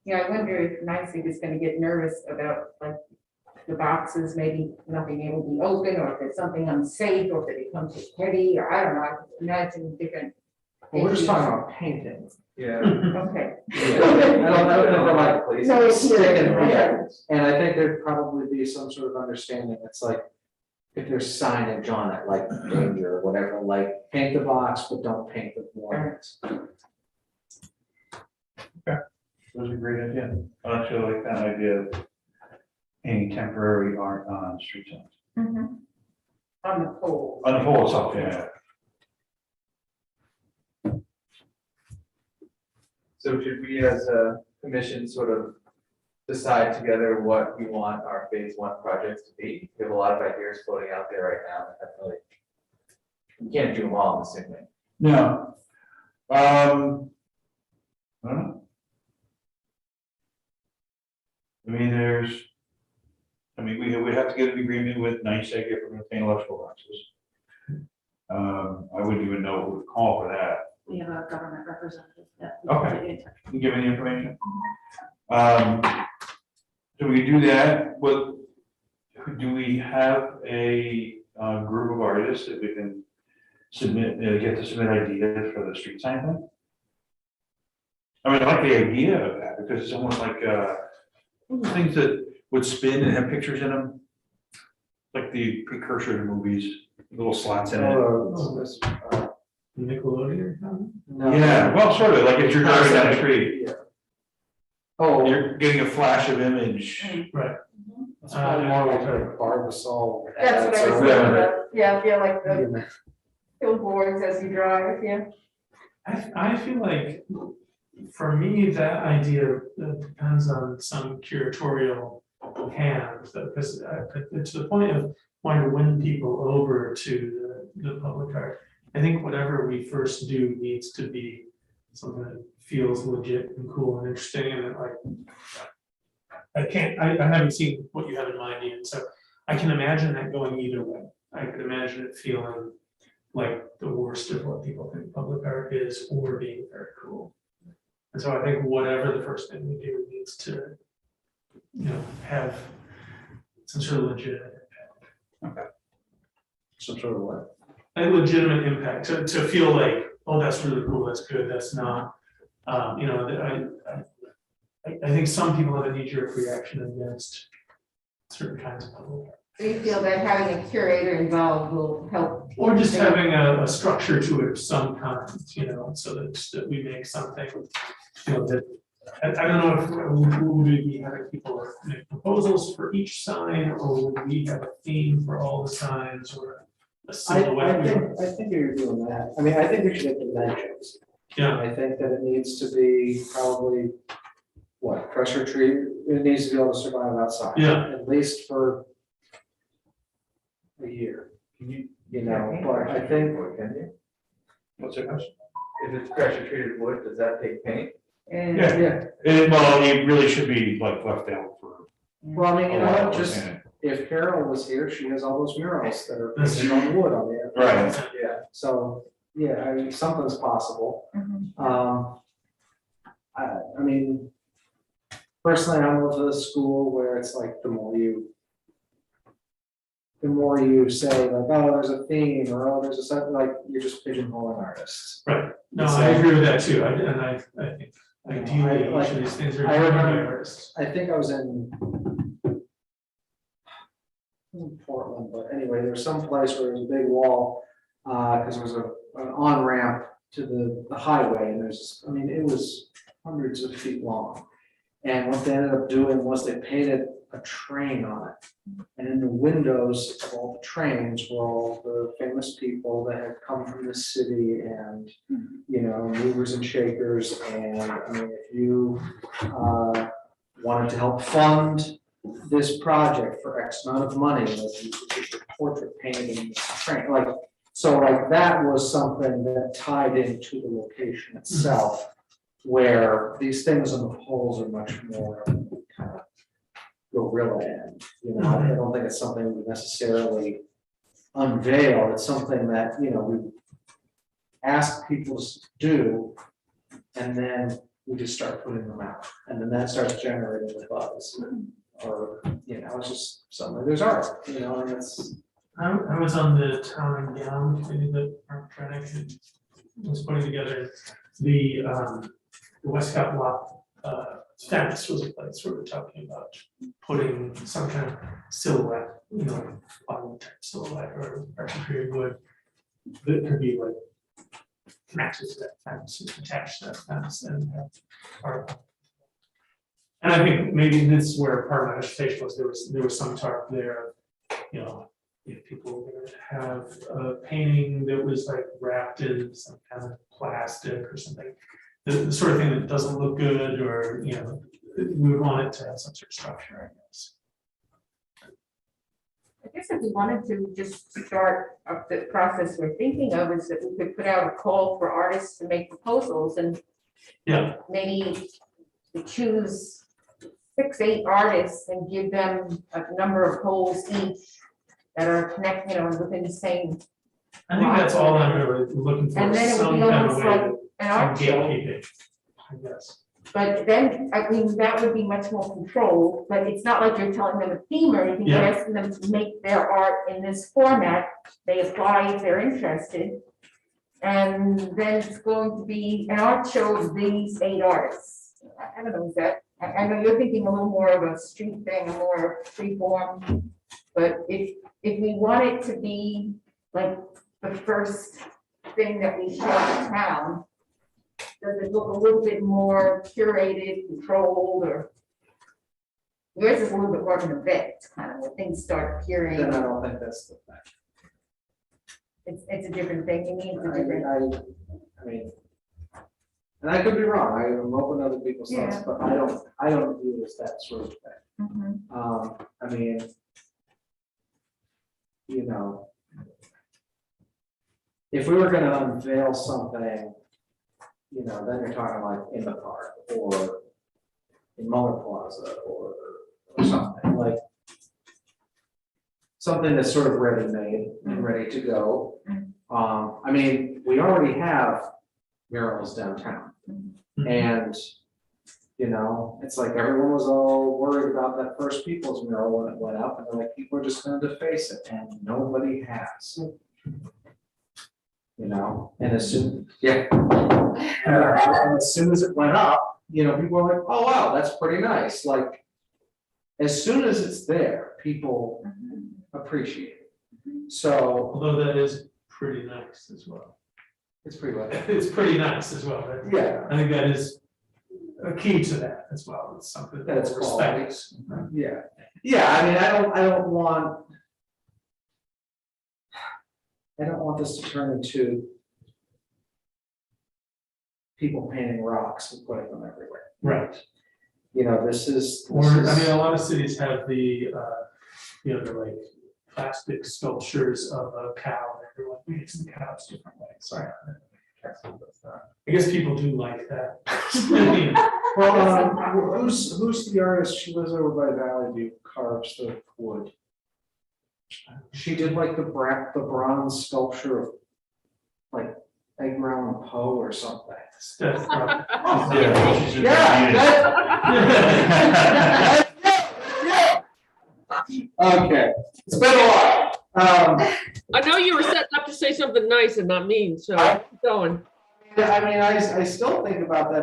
Yeah, I wonder if NYSEG is gonna get nervous about like the boxes maybe not being able to be open, or if there's something unsafe, or if it becomes too heavy, or I don't know, I can imagine different. Well, we're just talking about painting. Yeah. Okay. I don't think we're like. No, it's here. sticking- yeah. Okay. And I think there'd probably be some sort of understanding, it's like, if there's signage on it, like danger or whatever, like paint the box, but don't paint the warnings. Those are great idea. I actually like that idea of any temporary art on street signs. Mhm. On the pole. On the whole itself, yeah. So should we as a commission sort of decide together what we want our phase 1 projects to be? We have a lot of ideas floating out there right now, that have really, we can't do them all in the same way. No. I don't know. I mean, we have to get an agreement with NYSEG if we're gonna paint electrical boxes. I wouldn't even know who to call for that. We have a government representative that. Okay. Can you give me the information? So we do that, what, do we have a group of artists that we can submit, get to submit ideas for the street sign thing? I mean, I like the idea of that, because it's almost like, things that would spin and have pictures in them. Like the precursor to movies, little slots in it. Nickelodeon. Huh? No. Yeah, well, sort of, like if you're driving down the street, Yeah. Oh, you're getting a flash of image. it's probably more like a Barbasol. That's what I was Yeah. thinking about. Yeah, I feel like the billboards as you drive, yeah. I feel like, for me, that idea depends on some curatorial hand, because to the point of wanting to win people over to the public art. I think whatever we first do needs to be something that feels legit and cool and interesting, and that, like, I haven't seen what you have in mind, Ian, so I can imagine that going either way. I could imagine it feeling like the worst of what people think public art is, or being very cool. And so I think whatever the first thing we do needs to, have some sort of legitimate impact. Some sort of what? A legitimate impact, to feel like, oh, that's really cool, that's good, that's not, I think some people have a knee-jerk reaction against certain kinds of public art. Do you feel that having a curator involved will help? Or just having a structure to it of some kind, so that we make something, that, I don't know if, would we be having people make proposals for each sign, or would we have a theme for all the signs, or a silhouette? I think you're doing that. I mean, I think we should get dimensions. Yeah, I think that it needs to be probably, what, pressure treated, it needs to be able to survive outside. Yeah. At least for a year, but I think. Can you? What's the question? If it's pressure treated wood, does that take paint? And Yeah. Well, it really should be like left out for. Well, I mean, a while, just, and- if Carol was here, she has all those murals that are That's painted on wood on there. Right. Yeah, so, yeah, I mean, something's possible. Mhm. I mean, personally, I went to a school where it's like, the more you say like, oh, there's a theme, or oh, there's a set, like, you're just pigeonholing artists. right, no, I agree with that too, I think ideally, I- each of these things are. I remember- done by artists. I think I was in Portland, but anyway, there was some place where there was a big wall, because there was an on-ramp to the highway, and I mean, it was hundreds of feet long. And what they ended up doing was they painted a train on it. And in the windows of all the trains were all the famous people that had come from the city, and, movers and shakers. And I mean, if you wanted to help fund this project for X amount of money, like you could get your portrait painted in this train, so that was something that tied into the location itself, where these things on the poles are much more kind of guerrilla end, I don't think it's something we necessarily unveil, it's something that, you know, we ask people to do, and then we just start putting them out, and then that starts generating the buzz. Or, you know, it's just suddenly there's art, you know, and it's, I was on the town and gown committee that Mark Trenick was putting together. The Westcott Lot fence was a place where we're talking about putting some kind of silhouette, you know, bottom type silhouette or architrary wood that could be like connected to that fence, attached to that fence and have art. And I think maybe this is where part of my hesitation was, there was some talk there, you know, if people were gonna have a painting that was like wrapped in some kind of plastic or something, the sort of thing that doesn't look good, or, you know, we would want it to have some sort of structure, I guess. I guess if we wanted to just start up the process we're thinking of, is that we could put out a call for artists to make proposals, and Yeah, maybe we choose 6, 8 artists and give them a number of poles each that are connected, you know, within the same. I think that's all I'm really looking for, And then it would some be kind of almost way, like to- an some art show, gatekeeping, I guess. but then, I mean, that would be much more controlled, but it's not like you're telling them a theme or anything, you're Yeah. asking them to make their art in this format, they apply if they're interested. And then it's going to be an art show of these 8 artists. I don't know, is that, I know you're thinking a little more of a street thing, a more free form. But if we want it to be like the first thing that we show in town, does it look a little bit more curated, controlled, or? Yours is a little bit more of an event, kind of, where things start appearing, then I don't think that's the thing. it's a different thing, you mean, it's a different. I mean, and I could be wrong, I'm open to other people's thoughts, Yeah. but I don't view it as that sort of thing. Mhm. I mean, you know, if we were gonna unveil something, you know, then you're talking like in the park or in Muller Plaza or something like something that's sort of ready-made and ready to go. I mean, we already have murals downtown, and you know, it's like everyone was all worried about that First People's mural when it went up, and they're like, people are just gonna deface it, and nobody has. You know, and as soon, yeah. And as soon as it went up, you know, people were like, oh, wow, that's pretty nice, like, as soon as it's there, people appreciate it. So, Although that is pretty nice as well. it's pretty like, It's pretty nice as well. That- yeah, I think that is a key to that as well. It's something that That's respects. yeah, yeah, I mean, I don't want this to turn into people painting rocks and putting them everywhere. Right. You know, this is. Or, I mean, a lot of cities have the, you know, the like plastic sculptures of a cow, and everyone paints the cows different ways. Sorry. I guess people do like that. Well, who's the artist? She lives over by Valley View, carves the wood. She did like the bronze sculpture of like Edgar Allan Poe or something. That's not- Yeah, she's in Okay, it's been a while. I know you were setting up to say something nice and not mean, so keep going. I mean, I still think about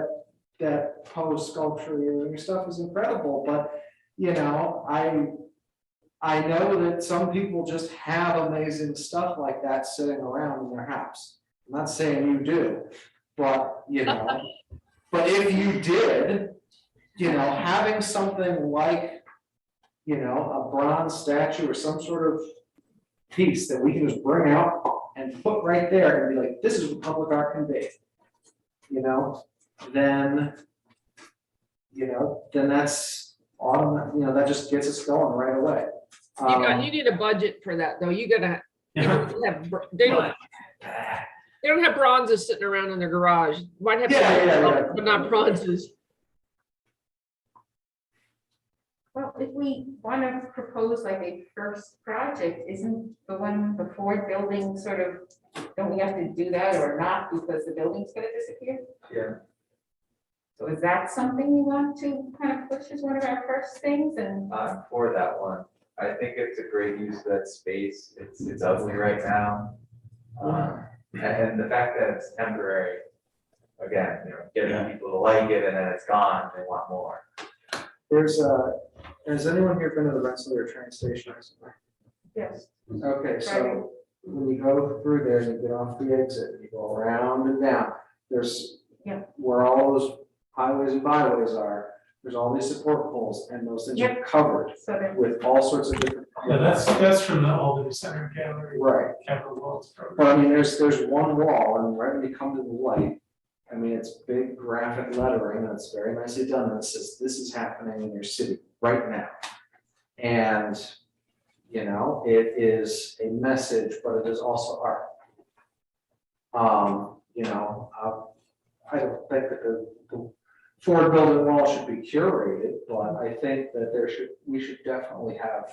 that Poe sculpture, your stuff is incredible, but, you know, I know that some people just have amazing stuff like that sitting around in their house. I'm not saying you do, but, you know, but if you did, you know, having something like, you know, a bronze statue or some sort of piece that we can just bring out and put right there and be like, this is what public art can be. You know, then that's autumn, you know, that just gets us going right away. You need a budget for that, though. You gotta, you Yeah. don't have, they don't have bronzes sitting around in their garage. Might have, Yeah. but not bronzes. Well, if we want to propose like a first project, isn't the one before building sort of, don't we have to do that or not because the building's gonna disappear? Yeah. So is that something we want to kind of push as one of our first things and? I'm for that one. I think it's a great use of that space. It's ugly right now. And the fact that it's temporary, again, getting people to like it and then it's gone, they want more. Has anyone here been to the Rensselaer train station recently? Yes. Okay, Right. so when you go through there, you get off the exit, you go around and down, there's. Yeah. Where all those highways and byways are, there's all these support poles and those things are covered So then, with all sorts of different. Yeah, that's from the Albany Center Gallery, Right, Capital Walls program. but I mean, there's one wall and right when you come to the light, I mean, it's big graphic lettering, and it's very nicely done, and it says, this is happening in your city right now. And, you know, it is a message, but it is also art. You know, I don't think that the Ford building wall should be curated, but I think that we should definitely have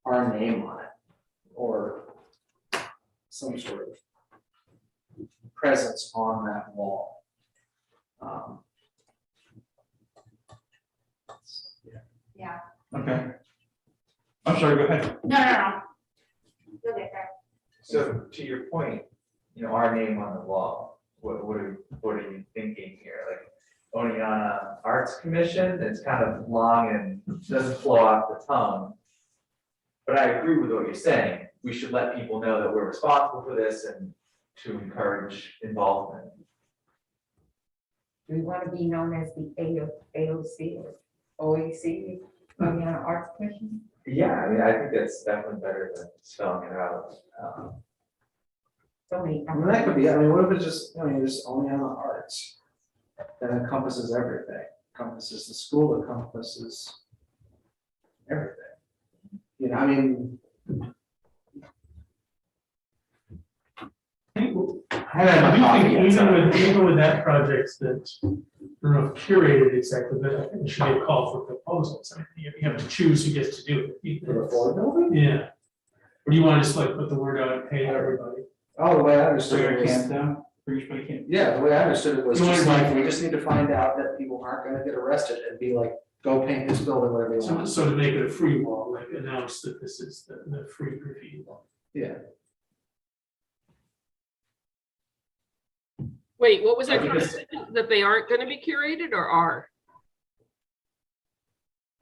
our name on it, or some sort of presence on that wall. Yeah, Okay. I'm sorry, go ahead. no. You'll get there. So to your point, our name on the wall, what are you thinking here? Like Oneonta Arts Commission, it's kind of long and doesn't flow off the tongue. But I agree with what you're saying. We should let people know that we're responsible for this and to encourage involvement. do we want to be known as the AOC or OAC, Oneonta Arts Commission? Yeah, I mean, I think that's definitely better than spelling it out. So many. I mean, that could be, I mean, what if it's just, just only on the arts? That encompasses everything, encompasses the school, encompasses everything. You know, I mean. I think I don't know. I do think even with that project that, I don't know if curated exactly, but I think it should be a call for proposals. I mean, you have to choose who gets to do it. For the Ford building? Yeah. Or do you want to just like put the word out and pay everybody? Oh, the way I understood Bring it a was, camp down, bring your spray camp. yeah, the way I understood it was You wanna just be- like, we just need to find out that people aren't gonna get arrested and be like, go paint this building whatever you So, want. so to make it a free wall, like announce that this is the free graffiti wall. Yeah. Wait, what was I that? think it's- That they aren't gonna be curated or are?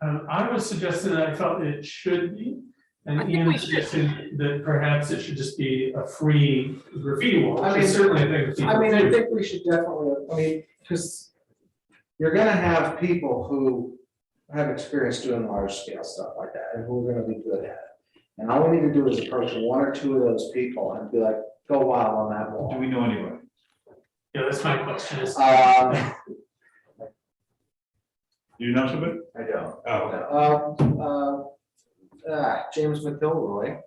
I was suggesting that I felt it should be, and I think Ian we should. suggested that perhaps it should just be a free graffiti wall, I which mean, is certainly a thing that I mean, I people do. think we should definitely, because you're gonna have people who have experience doing large scale stuff like that, and who are gonna be good at it. And all we need to do is approach one or two of those people and be like, go wild on that Do wall. we know anybody? Yeah, that's my question is, Do you know somebody? I don't. Oh, No. James McIlroy.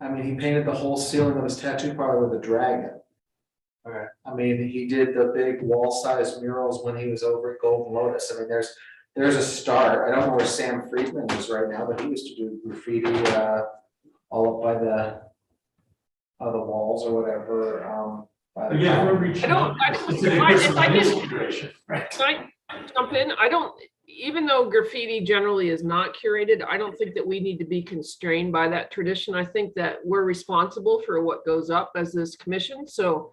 I mean, he painted the whole ceiling of his tattoo parlor with a dragon. Okay. I mean, he did the big wall-sized murals when he was over at Golden Lotus. I mean, there's a start. I don't know where Sam Friedman is right now, but he used to do graffiti, all up by the walls or whatever, by the- again, we're reaching out. I don't- Specific if I person on this can- curation, right? Can I jump in? I don't, even though graffiti generally is not curated, I don't think that we need to be constrained by that tradition. I think that we're responsible for what goes up as this commission, so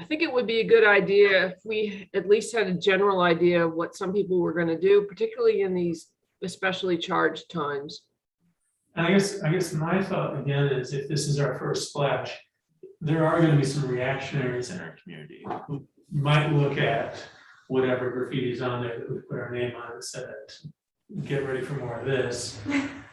I think it would be a good idea if we at least had a general idea of what some people were gonna do, particularly in these especially charged times. And I guess my thought again is if this is our first splash, there are gonna be some reactionaries in our community who might look at whatever graffiti's on there that we put our name on and said, get ready for more of this,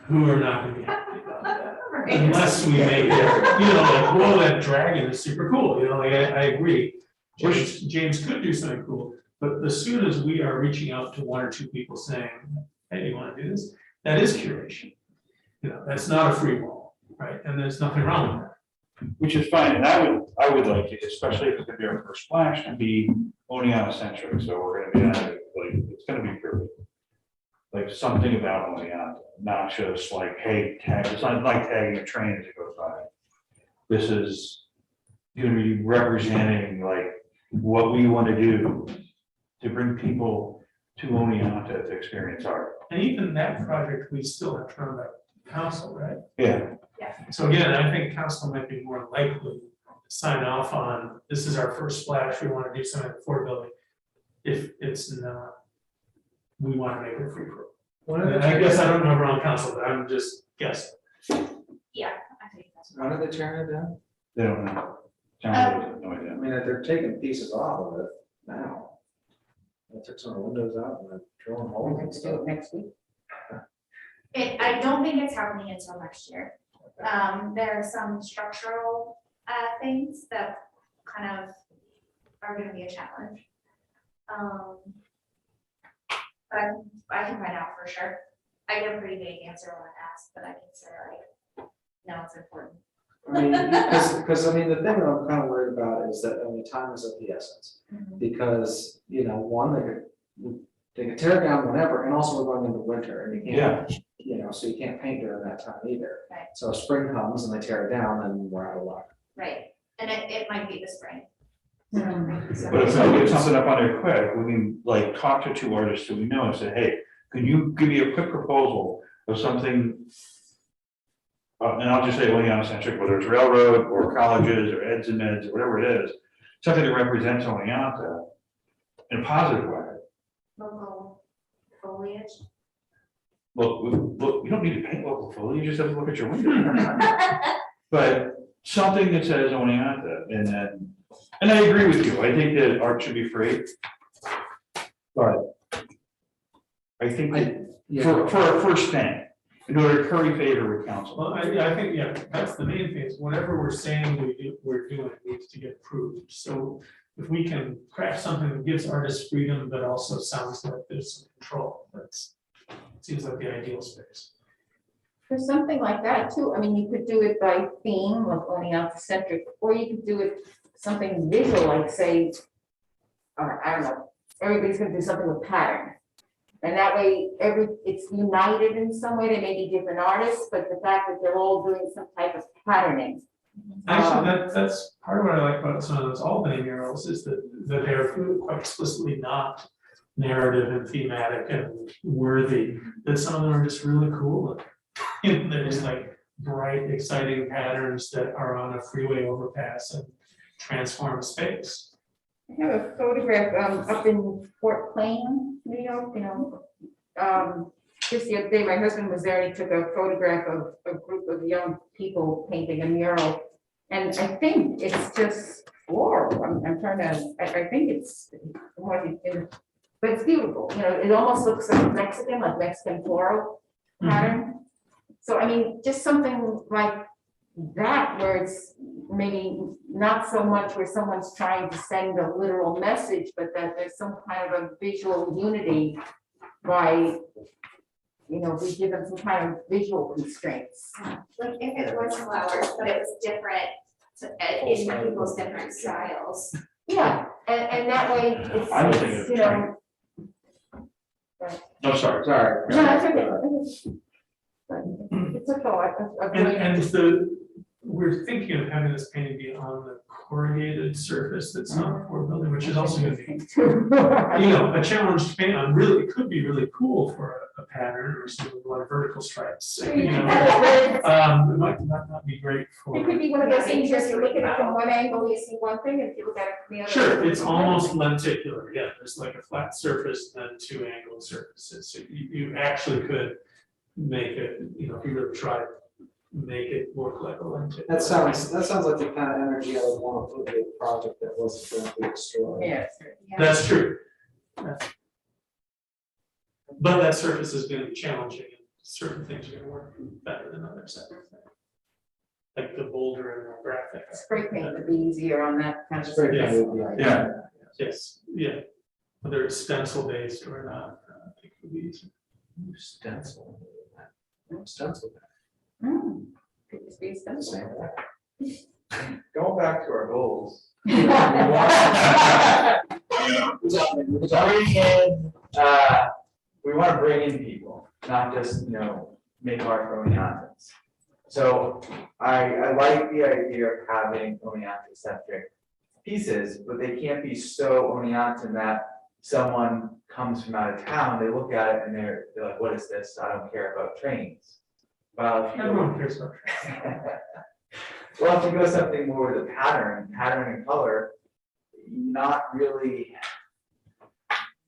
who are not gonna be happy about that. Unless we make it, like, whoa, that dragon is super cool, like, I agree. James could do something cool, but as soon as we are reaching out to one or two people saying, hey, you wanna do this? That is curation. That's not a free wall, right? And there's nothing wrong with that. which is fine, and I would like it, especially if it's gonna be our first splash, to be Oneonta centric, so we're gonna be, like, it's gonna be perfect. like something about Oleana, not just like, hey, tag, it's not like tagging a train as it goes by. This is gonna be representing like what we want to do to bring people to Oleana to experience art. And even that project, we still have to run by council, right? Yeah, So again, I think council might be more likely to sign off on, this is our first splash, we want to do something for building. If it's not, we want to make it free for. One And I guess I don't know around council, but I'm just guessing. Yeah, I think that's. When are they tearing it down? they don't know. John has no idea. I mean, they're taking pieces off of it now. They took some of the windows out and they're drilling holes and Let's do stuff. it next week. I don't think it's happening until next year. There are some structural, things that kind of are gonna be a challenge. But I can find out for sure. I get a pretty vague answer when I ask, but I can say like, no, it's important. I mean, because I mean, the thing that I'm kind of worried about is that, I mean, time is of the essence. Because, you know, one, they could tear it down whenever, and also we're going into winter and you can't, you know, so you can't paint during that time either. Right. So if spring comes and they tear it down, then we're out of luck. Right, and it might be the spring. But if we get something up on there quick, we can like talk to two artists who we know and say, hey, can you give me a quick proposal of something? And I'll just say Oleana centric, whether it's railroad or colleges or eds and meds or whatever it is, something that represents Oleana in a positive way. Local foliage. Look, you don't need to paint local foliage, you just have to look at your window. But something that says Oleana, and I agree with you, I think that art should be free. But I think that for our first thing, in order to curry favor with council. Well, I think, yeah, that's the main thing, is whatever we're saying we're doing needs to get approved. So if we can craft something that gives artists freedom, but also sounds like there's some control, seems like the ideal space. For something like that too, I mean, you could do it by theme, like Oleana centric, or you could do it something visual, like say, I don't know, everybody's gonna do something with pattern. And that way, it's united in some way, they may be different artists, but the fact that they're all doing some type of patterning. Actually, that's part of what I like about some of those Albany murals is that they're quite explicitly not narrative and thematic and worthy, that some of them are just really cool. There's like bright, exciting patterns that are on a freeway overpass and transform space. I have a photograph up in Fort Plain, New York, you know. Just the other day, my husband was there and he took a photograph of a group of young people painting a mural. And I think it's just floral. I'm trying to, I think it's more, but it's beautiful. You know, it almost looks like Mexican floral pattern. So I mean, just something like that where it's maybe not so much where someone's trying to send a literal message, but that there's some kind of a visual unity by, you know, we give them some kind of visual constraints. Like if it was flowers, but it was different, in people's different styles. Yeah, and that way I was thinking of it's, you know. No, sorry. Sorry. No, it's okay. It's a thought. And we're thinking of having this painting be on the corrugated surface that's not for building, which is also gonna be, you know, a challenge to paint on. Really, it could be really cool for a pattern or something like vertical stripes. You know, it might not be great for. It could be one of those things, just you look at it from one angle, you see one thing, and if you look at it from the other. Sure, it's almost lenticular, yeah, there's like a flat surface, then two angled surfaces, so you actually could make it, you know, if you really try, make it work like a lenticular. That sounds like the kind of energy I would want to put in a project that wasn't going to be destroyed. Yes. That's true. But that surface is gonna be challenging, and certain things are gonna work better than others. Like the boulder and the graphic. Spray paint would be easier on that kind of Spray surface. paint would be ideal. Yeah. Yes, yeah, whether it's stencil based or not, I think it would be easier. Stencil. Stencil. Could just be stencil. Going back to our goals, It was already in, we want to bring in people, not just, make art for Oneontas. So I like the idea of having Oneonta-centric pieces, but they can't be so Oneonta that someone comes from out of town, they look at it and they're like, what is this? I don't care about trains. Well, if you Everyone cares about. well, if you go something more with a pattern and color, not really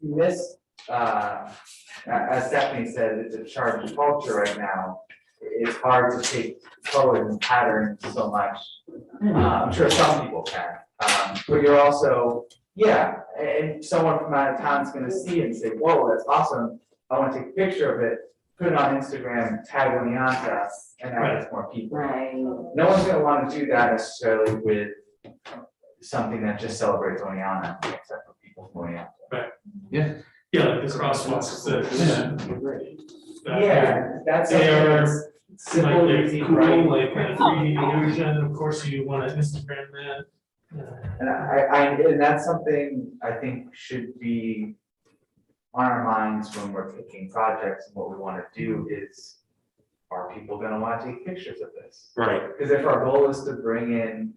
miss, as Stephanie said, it's a charged culture right now. It's hard to take colors and patterns so much. I'm sure some people can, but you're also, and someone from out of town is gonna see it and say, whoa, that's awesome. I wanna take a picture of it, put it on Instagram, tag Oneonta, and that gets more people. Right. No one's gonna wanna do that necessarily with something that just celebrates Oneonta, except for people from Oneonta. Yeah, like the crosswalks, That's They are something that's simple, like, easy, cool, right? like kind of 3D illusion, of course you want to Instagram that. And and that's something I think should be on our minds when we're picking projects, and what we wanna do is, are people gonna wanna take pictures of this? Right. Because if our goal is to bring in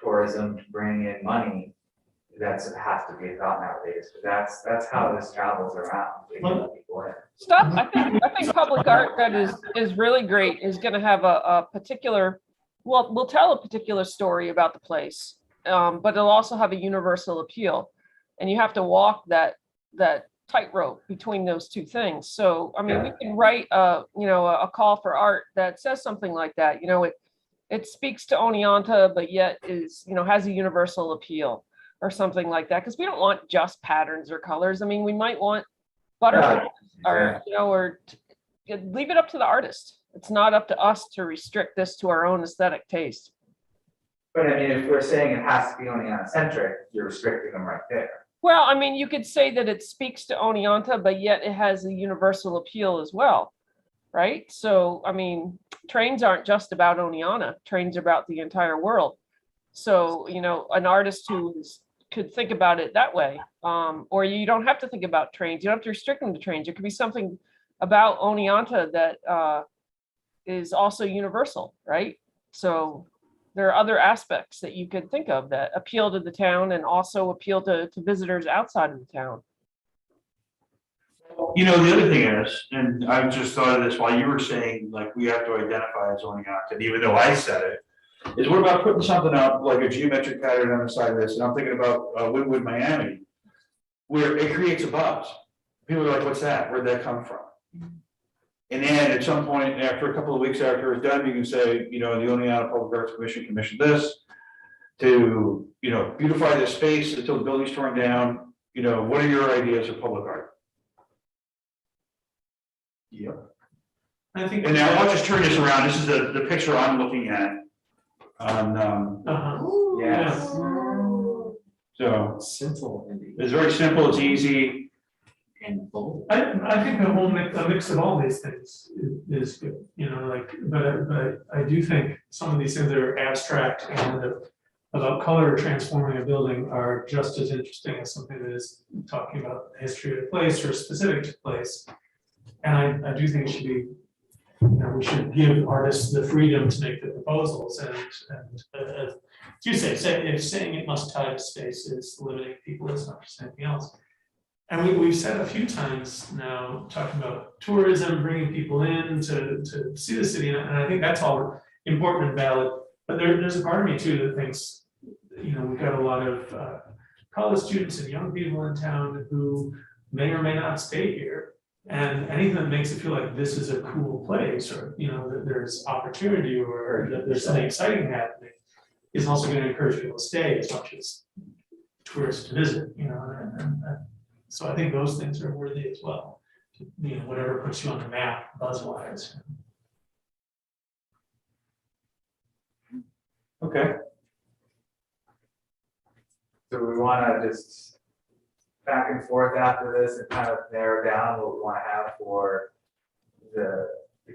tourism, to bring in money, has to be a thought nowadays, but that's how this travels around. bringing people in. Stuff, I think public art that is really great is gonna have a particular, well, we'll tell a particular story about the place. But it'll also have a universal appeal. And you have to walk that tightrope between those two things. So, I mean, we can write a call for art that says something like that, it speaks to Oneonta, but yet is, has a universal appeal or something like that. Because we don't want just patterns or colors. I mean, we might want butterflies or, leave it up to the artist. It's not up to us to restrict this to our own aesthetic taste. But I mean, if we're saying it has to be Oneonta-centric, you're restricting them right there. Well, I mean, you could say that it speaks to Oneonta, but yet it has a universal appeal as well, right? So, I mean, trains aren't just about Oneonta. Trains are about the entire world. So, an artist could think about it that way. Or you don't have to think about trains. You don't have to restrict them to trains. It could be something about Oneonta that is also universal, right? So there are other aspects that you could think of that appeal to the town and also appeal to visitors outside of the town. The other thing is, and I just thought of this while you were saying, like, we have to identify as Oneonta, and even though I said it, is what about putting something up like a geometric pattern on the side of this? And I'm thinking about Wynwood, Miami, where it creates a buzz. People are like, what's that? Where'd that come from? And then at some point, after a couple of weeks after it's done, you can say, the Oneonta Public Arts Commission commissioned this to, beautify this space until the building's torn down. What are your ideas of public art? Yeah. I think. And now I'll just turn this around. This is the picture I'm looking at. Yes. So Simple and it's very simple, it's easy. bold. I think a mix of all these things is good, but I do think some of these things that are abstract and about color transforming a building are just as interesting as something that is talking about the history of the place or specific to the place. And I do think it should be, we should give artists the freedom to make the proposals and as you say, if saying it must tie to space is limiting people, it's not just anything else. And we've said a few times now, talking about tourism, bringing people in to see the city, and I think that's all important and valid. But there's a part of me too that thinks, we've got a lot of college students and young people in town who may or may not stay here. And anything that makes it feel like this is a cool place, or that there's opportunity, or that there's something exciting happening, is also going to encourage people to stay as much as tourists to visit. And so I think those things are worthy as well. Whatever puts you on the map, buzzwise. Okay. So we wanna just back and forth after this and kind of narrow down what we wanna have for the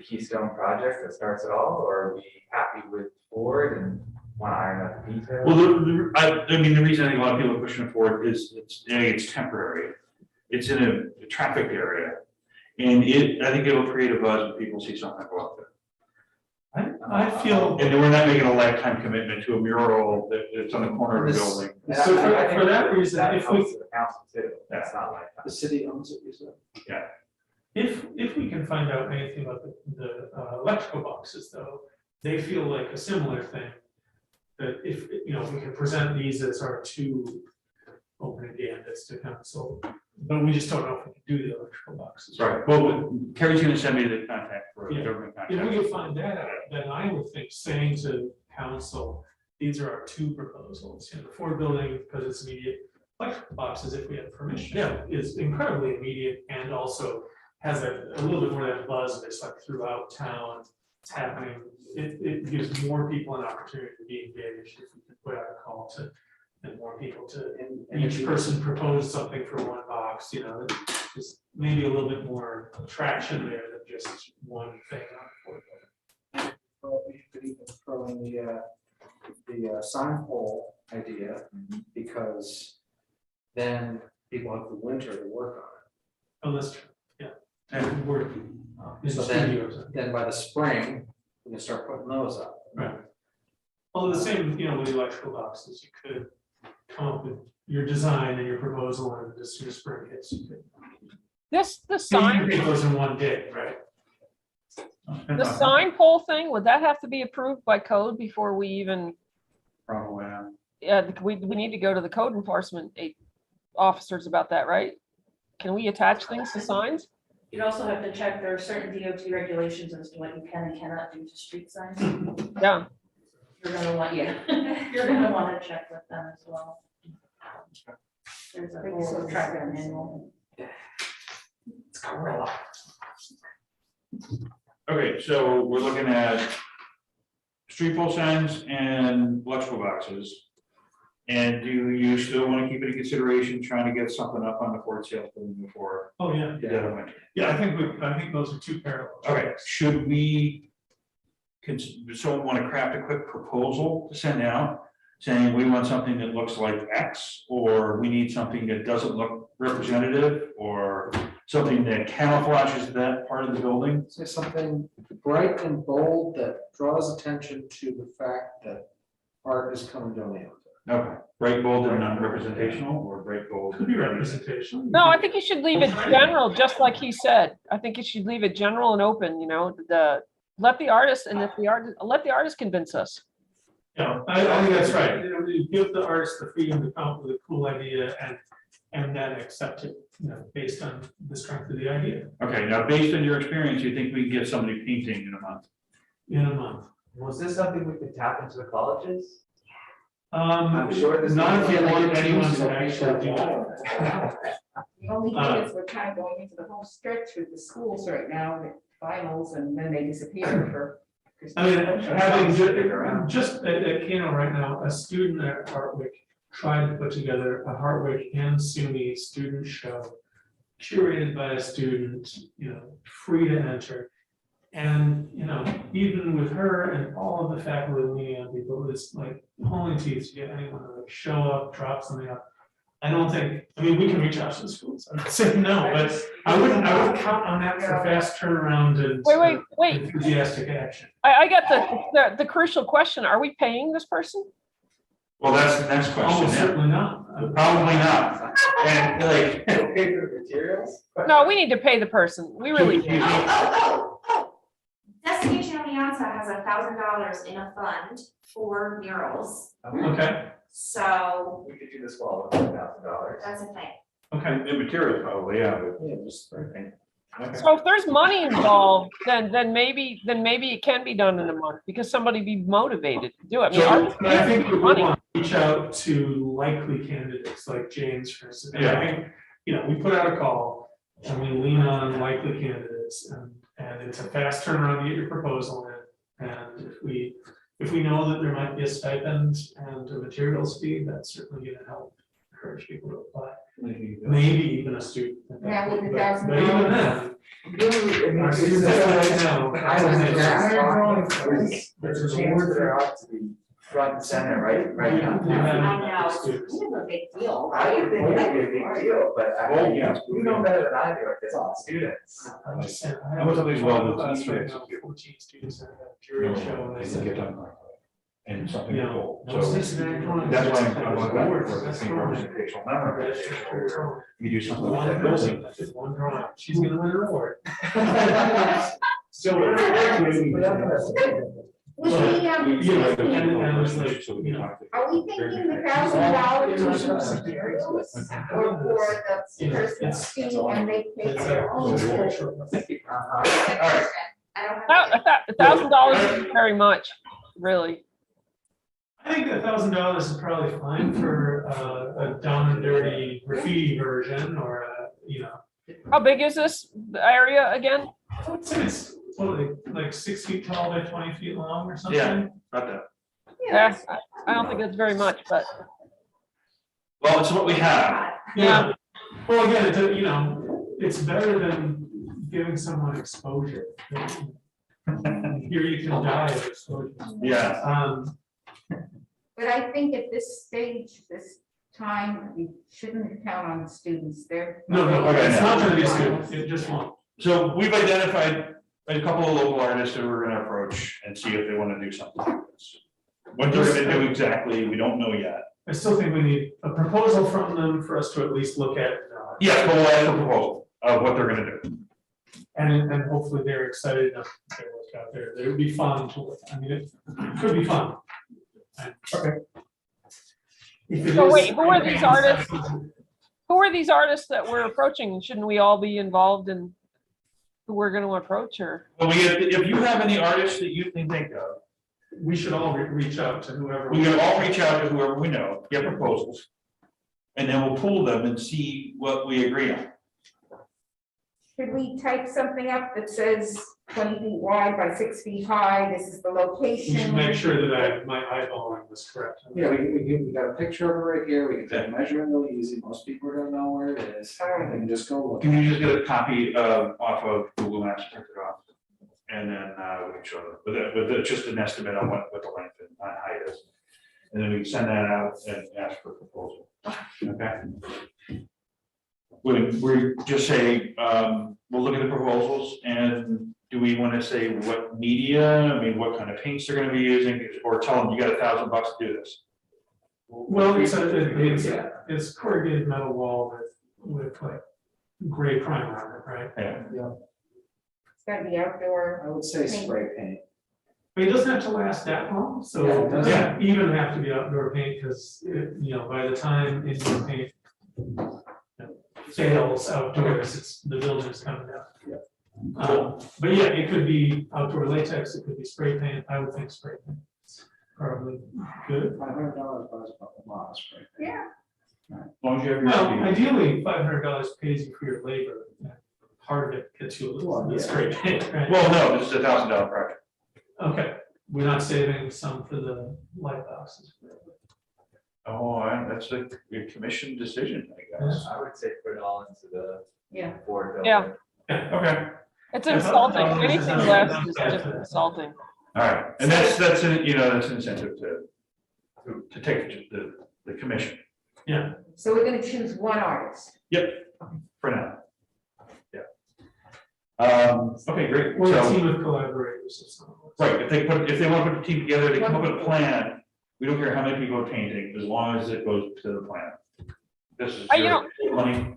Keystone project that starts it all, or are we happy with Ford and wanna iron out the details? Well, the reason I think a lot of people are pushing it forward is it's temporary. It's in a traffic area. And I think it'll create a buzz when people see something go up there. I feel, And we're not making a lifetime commitment to a mural that's on the corner of the building. And So for- I think for that reason, that if we- helps the council too, that's not like. The city owns it, you said? if we can find out anything about the electrical boxes though, they feel like a similar thing. That if, we can present these as our two open candidates to council, but we just don't know if we can do the electrical boxes. Right, well, Carrie's gonna send me the contact for Yeah. government If contact. we could find that out, then I would think saying to council, these are our two proposals, the Ford building, because it's immediate. Electrical boxes, if we have permission, is incredibly immediate and also has a little bit more of that buzz, that's like throughout town, it's happening. It gives more people an opportunity to be engaged if we can put out a call to, and more people to, And if each you- person propose something for one box, just maybe a little bit more traction there than just one thing on Ford building. Well, you could even throw in the sign pole idea, because then people have the winter to work on Oh, that's true, yeah. Yeah. And we're in So then- studios. it. Then by the spring, we can start putting those up. Right. Well, the same, with the electrical boxes, you could come up with your design and your proposal, and as soon as spring hits, you could. The You sign, can make those in one day, right? the sign pole thing, would that have to be approved by code before we even, Probably, we need to go to the code enforcement officers about that, right? Can we attach things to signs? You'd also have to check, there are certain DOT regulations as to what you can and cannot do to street signs. Yeah, You're gonna want, you're gonna wanna check with them as well. There's a whole traffic manual. It's gorilla. Okay, so we're looking at street pole signs and electrical boxes. And do you still want to keep it in consideration, trying to get something up on the Ford sales building before Oh, yeah, the dead of winter? yeah, I think those are two parallel. Okay, should we, does someone want to craft a quick proposal to send out? Saying we want something that looks like X, or we need something that doesn't look representative, or something that camouflages that part of the building? Say something bright and bold that draws attention to the fact that art is coming to an end. Okay, bright, bold, and non-representational, or bright, bold? Could be representation. no, I think you should leave it general, just like he said. I think you should leave it general and open, let the artist, and let the artist convince us. Yeah, I think that's right. You give the artist the freedom to come up with a cool idea and then accept it, based on the strength of the idea Okay, now, based on your experience, you think we can get somebody painting in a month? in a month. Was this something we could tap into the colleges? I'm sure this- Not if you Can they want get anyone used to to actually do people? it. The only thing is we're kind of going into the home stretch with the schools right now, with finals, and then they disappear for. I mean, having just at Kano right now, a student at Hartwick tried to put together a Hartwick and SUNY student show. Curated by a student, free to enter. And, even with her and all of the faculty leaning on people, it's like pulling teeth to get anyone to like show up, drop something up. I don't think, we can reach out to the schools, I'm not saying no, but I would count on that for fast turnaround and. Wait, Enthusiastic action. I got the crucial question. Are we paying this person? Well, that's the next question, Almost yeah. certainly not. Probably not, and like, Okay for the materials? No, we need to pay the person. We really do. Destination Alianza has $1,000 in a fund for murals, Okay, so We could do this for all of $1,000. that's a thing. okay. the materials probably, yeah, but. Yeah, just Okay. So if there's money involved, then maybe it can be done in a month because somebody be motivated to do it. I mean, So, artists But I think we money. want to reach out to likely candidates like James, for instance. And I Yeah. think, we put out a call and we lean on likely candidates and it's a fast turnaround to get your proposal in. And if we know that there might be a stipend and a materials fee, that's certainly going to help encourage people to apply. Maybe even a student. Yeah, with the But $1,000. even then, our students right now. There's a chance that there ought to be front and center, right You downtown. have I know. students. It's a big deal, I right? would think it'd be a big deal, but Oh, yeah. you know better than I do, it's all students. I just said, I How have much of these well a class with right teachers? now, 14 students that have jury show, and they Doesn't get said, done correctly. And something you to know, go. no So stationary drawings. that's why I'm That's going the back word, for that's the the word. representational memory. That's the word. You do something One like that. person, that's just one drawing, she's gonna win an award. So. Was we, You know, and it was like, you know, are we thinking $1,000 for some materials or for the person's fee and they pay it's their a own? cultural. Uh-huh. All right. I don't have. $1,000 isn't very much, really. I think $1,000 is probably fine for a down and dirty graffiti version or a, you know. How big is this area again? I would say it's, what are they, like 6 feet tall by 20 feet long or something? Yeah. About that. Yeah, I don't think it's very much, but Well, it's what we have. Yeah, well, again, it's, you know, it's better than giving someone exposure. Here you can die of exposure. Yeah. But I think at this stage, this time, we shouldn't count on the students, they're. No, no, Okay, it's not now. gonna be a student, it just won't. So we've identified a couple of local artists that we're gonna approach and see if they wanna do something like this. What they're gonna do exactly, we don't know yet. I still think we need a proposal from them for us to at least look at. Yes, but we'll ask a proposal of what they're gonna do. And hopefully they're excited enough to get work out there, it would be fun to, I mean, it could be fun. Okay. If it So is- wait, who are these artists? Who are these artists that we're approaching? Shouldn't we all be involved in who we're gonna approach, or? Well, if you have any artists that you can think of, We should all reach out to whoever. we can all reach out to whoever we know, get proposals. And then we'll pool them and see what we agree on. Should we type something up that says 20 feet wide by 6 feet high, this is the We location? should make sure that my eyeballing was correct. Yeah, we got a picture of it right here, we can take a measurement really easy, most people don't know where it is, Alright. they can just go look. Can you just get a copy off of Google Maps, print it off? And then we can show them, with just an estimate on what the length and height is. And then we can send that out and ask for a proposal. Okay? We just say, we'll look at the proposals, and do we want to say what media, I mean, what kind of paints they're gonna be using, or tell them you got $1,000 to do this? Well, it's corrugated metal wall with like gray primer on it, right? Yeah. It's gotta be outdoor. I would say spray paint. But it doesn't have to last that long, so Yeah, it it doesn't. doesn't even have to be outdoor paint, because you know, by the time indoor paint fails outdoors, it's, the building's coming down. But yeah, it could be outdoor latex, it could be spray paint, I would think spray paint. is Probably good. $500 buys a couple miles spray paint. Yeah. As long as you have your. Well, ideally, $500 pays you for your labor. Part of it gets you a little, Well, that's yeah. great paint, right? Well, no, this is $1,000 project. Okay, we're not saving some for the light boxes. Oh, that's a commission decision, I guess. I would say put it all into the Yeah. board. Yeah. Yeah, Okay, It's Yeah, insulting. $1,000 is Anything not- less not is bad just for that. insulting. all right, and that's an, that's an incentive to take the commission. yeah. So we're gonna choose one artist. Yep, for now. Yeah. Okay, great. Or a So, team of collaborators or something. right, if they want to put a team together, they come up with a plan. We don't care how many people are painting, as long as it goes to the plan. This is You know- your money.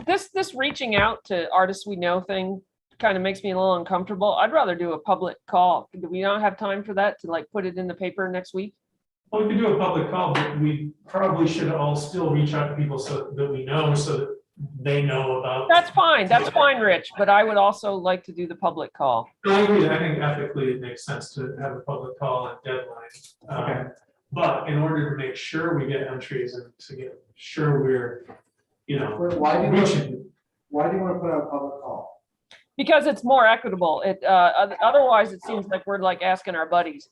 This reaching out to artists we know thing kind of makes me a little uncomfortable. I'd rather do a public call. Do we not have time for that to like put it in the paper next week? Well, we could do a public call, but we probably should all still reach out to people so that we know, so that they know about. That's fine, Rich, but I would also like to do the public call. I agree, I think ethically it makes sense to have a public call and deadline. Okay. But in order to make sure we get entries and to get sure we're, you know, Why do you, reaching. why do you want to put out a public call? Because it's more equitable. Otherwise it seems like we're like asking our buddies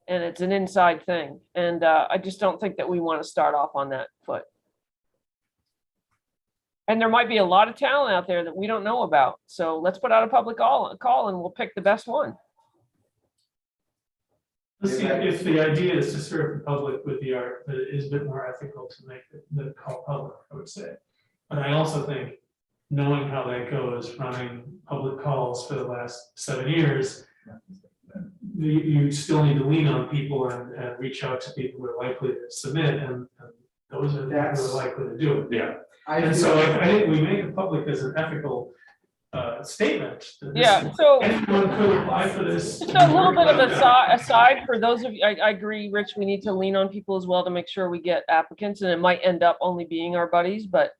and it's an inside thing. And I just don't think that we want to start off on that foot. And there might be a lot of talent out there that we don't know about. So let's put out a public call and we'll pick the best one. Let's see, if the idea is to serve the public with the art, but it is a bit more ethical to make the call public, I would say. But I also think, knowing how that goes, running public calls for the last 7 years, you still need to lean on people and reach out to people who are likely to submit, and those are the people who are likely to do it. Yeah. And so I think we make it public as an ethical statement. that this- Yeah, so Anyone could apply for this. just a little bit of aside for those of you, I agree, Rich, we need to lean on people as well to make sure we get applicants, and it might end up only being our buddies, but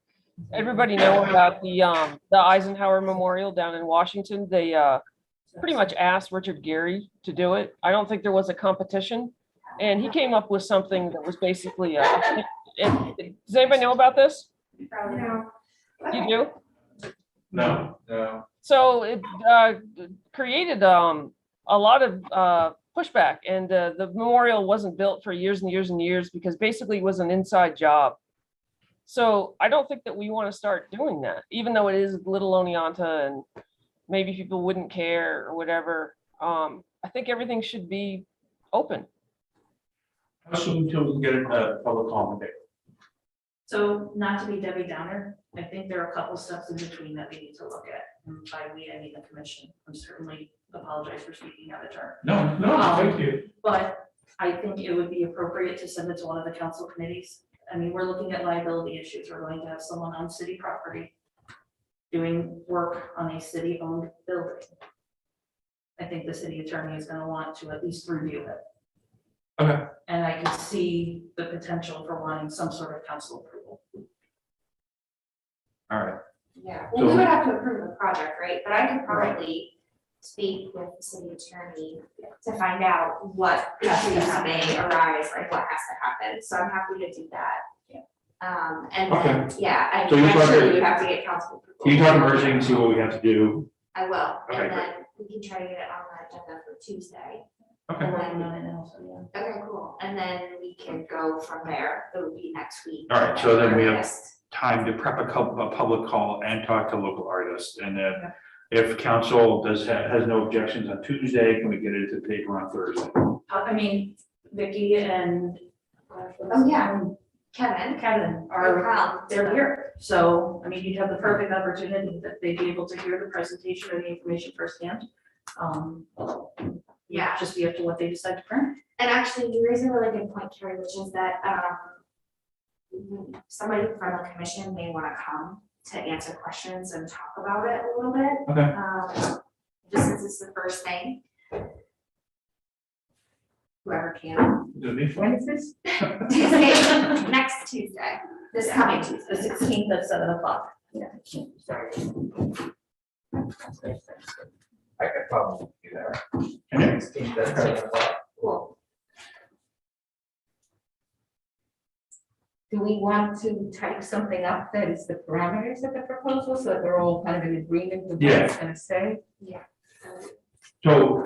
everybody know about the Eisenhower Memorial down in Washington. They pretty much asked Richard Gere to do it. I don't think there was a competition, and he came up with something that was basically does anybody know about this? No. You do? No. No, So it created a lot of pushback, and the memorial wasn't built for years and years and years because basically it was an inside job. So I don't think that we want to start doing that, even though it is Little Oneonta and maybe people wouldn't care or whatever. I think everything should be open. How soon till we get a public comment? So not to be Debbie Downer, I think there are a couple steps in between that we need to look at. And by we, I mean the commission. I'm certainly apologize for speaking out of turn. No, No, thank you. But I think it would be appropriate to send it to one of the council committees. I mean, we're looking at liability issues. We're going to have someone on city property doing work on a city-owned building. I think the city attorney is gonna want to at least review it. Okay. And I can see the potential for wanting some sort of council approval. All right. Yeah, well, we So- would have to approve the project, right? But I could probably speak with the city attorney to find out what issues may arise, like what has to happen. So I'm happy to do that. And then, yeah, So you're I'm sure talking- we would have to get council approval. Can you talk to Mercy and see what we have to do? I will, Okay, and then we can try to get it on the agenda for Tuesday. Okay. We're working on it now, so yeah. Okay, cool. And then we can go from there. It would be next week. All right, so then we have- Yes. Time to prep a public call and talk to local artists, and then if council has no objections on Tuesday, can we get it to paper on Thursday? I mean, Vicky and. Oh, yeah. Kevin. Kevin No are, problem. they're here. So, I mean, you'd have the perfect opportunity that they'd be able to hear the presentation or the information firsthand. Yeah. Just be up to what they decide to print. And actually, you raise a really good point, Carrie, which is that somebody from the commission may want to come to answer questions and talk about it a little bit. Okay. Just since it's the first thing. Whoever can. It'll be fun. When is this? Tuesday, next Tuesday, this coming The Tuesday. 16th at 7:00. Sorry. I could probably do that. Okay. 16th, that's kind of a lot. Cool. Do we want to type something up that is the parameters of the proposal so that we're all kind of in agreement with what it's gonna say? So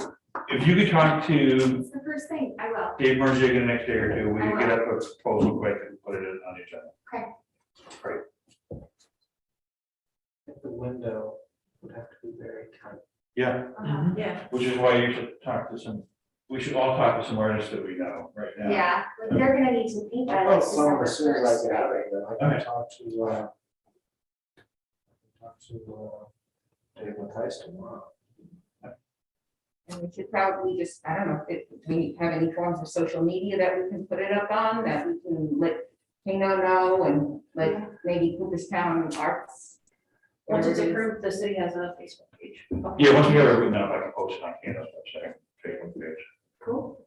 if you could talk to It's the first thing, I will. Dave Merzick in the next day or two, we can get up a proposal quick and put it on the agenda. Okay. Great. The window would have to be very tight. Yeah, Yeah. which is why you should talk to we should all talk to some artists that we know right now. Yeah, like they're gonna need to paint by Well, like some of December as soon as I first. get out of here, I Okay. can talk to Dave Mattheis tomorrow. And we should probably just, I don't know, if we have any forms of social media that we can put it up on, that we can let Kano know and let maybe Cooperstown Arts. Once it's whatever it is. approved, the city has a Facebook page. Yeah, once we have it written up, I can post it on Candace's website, Facebook page. Cool.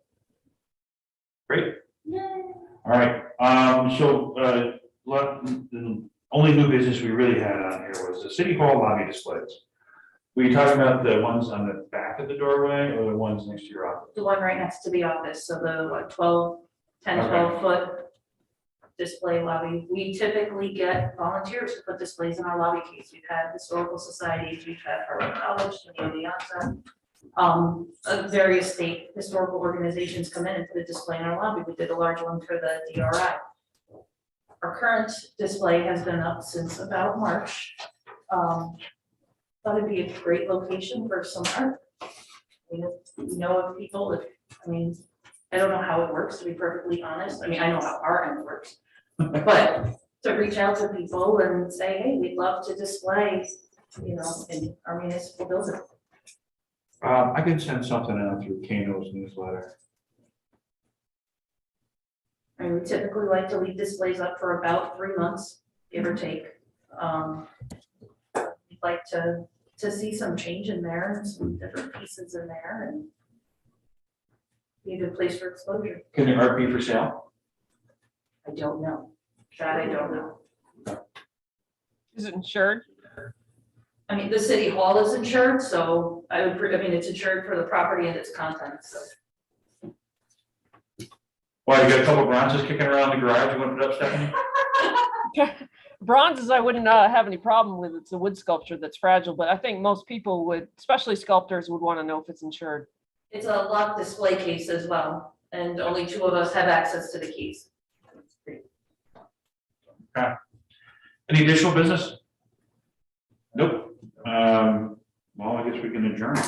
Great. Yay. All right, so, the only new business we really had on here was the city hall lobby displays. Were you talking about the ones on the back of the doorway or the ones next to your office? The one right next to the office, so the what, 10, Okay. 12-foot display lobby. We typically get volunteers to put displays in our lobby case. We've had historical societies, we've had Harvard College, the Oneonta. Various state historical organizations come in and put a display in our lobby. We did a large one for the DRI. Our current display has been up since about March. Thought it'd be a great location for some art. We know of people, I don't know how it works, to be perfectly honest. I mean, I know how our end works. But to reach out to people and say, hey, we'd love to display, you know, in our municipal building. I can send something out through Kano's newsletter. I mean, we typically like to leave displays up for about 3 months, give or take. We'd like to see some change in there and some different pieces in there and be a good place for exposure. Can the art be for sale? I don't know. That I don't know. Is it insured? I mean, the city hall is insured, so I mean, it's insured for the property and its contents, so. Well, you got a couple bronzes kicking around the garage, you want to put up, Stephanie? Bronzes, I wouldn't have any problem with. It's a wood sculpture that's fragile, but I think most people would, especially sculptors, would want to know if it's insured. It's a locked display case as well, and only 2 of us have access to the keys. Any additional business? Nope. Well, I guess we can adjourn.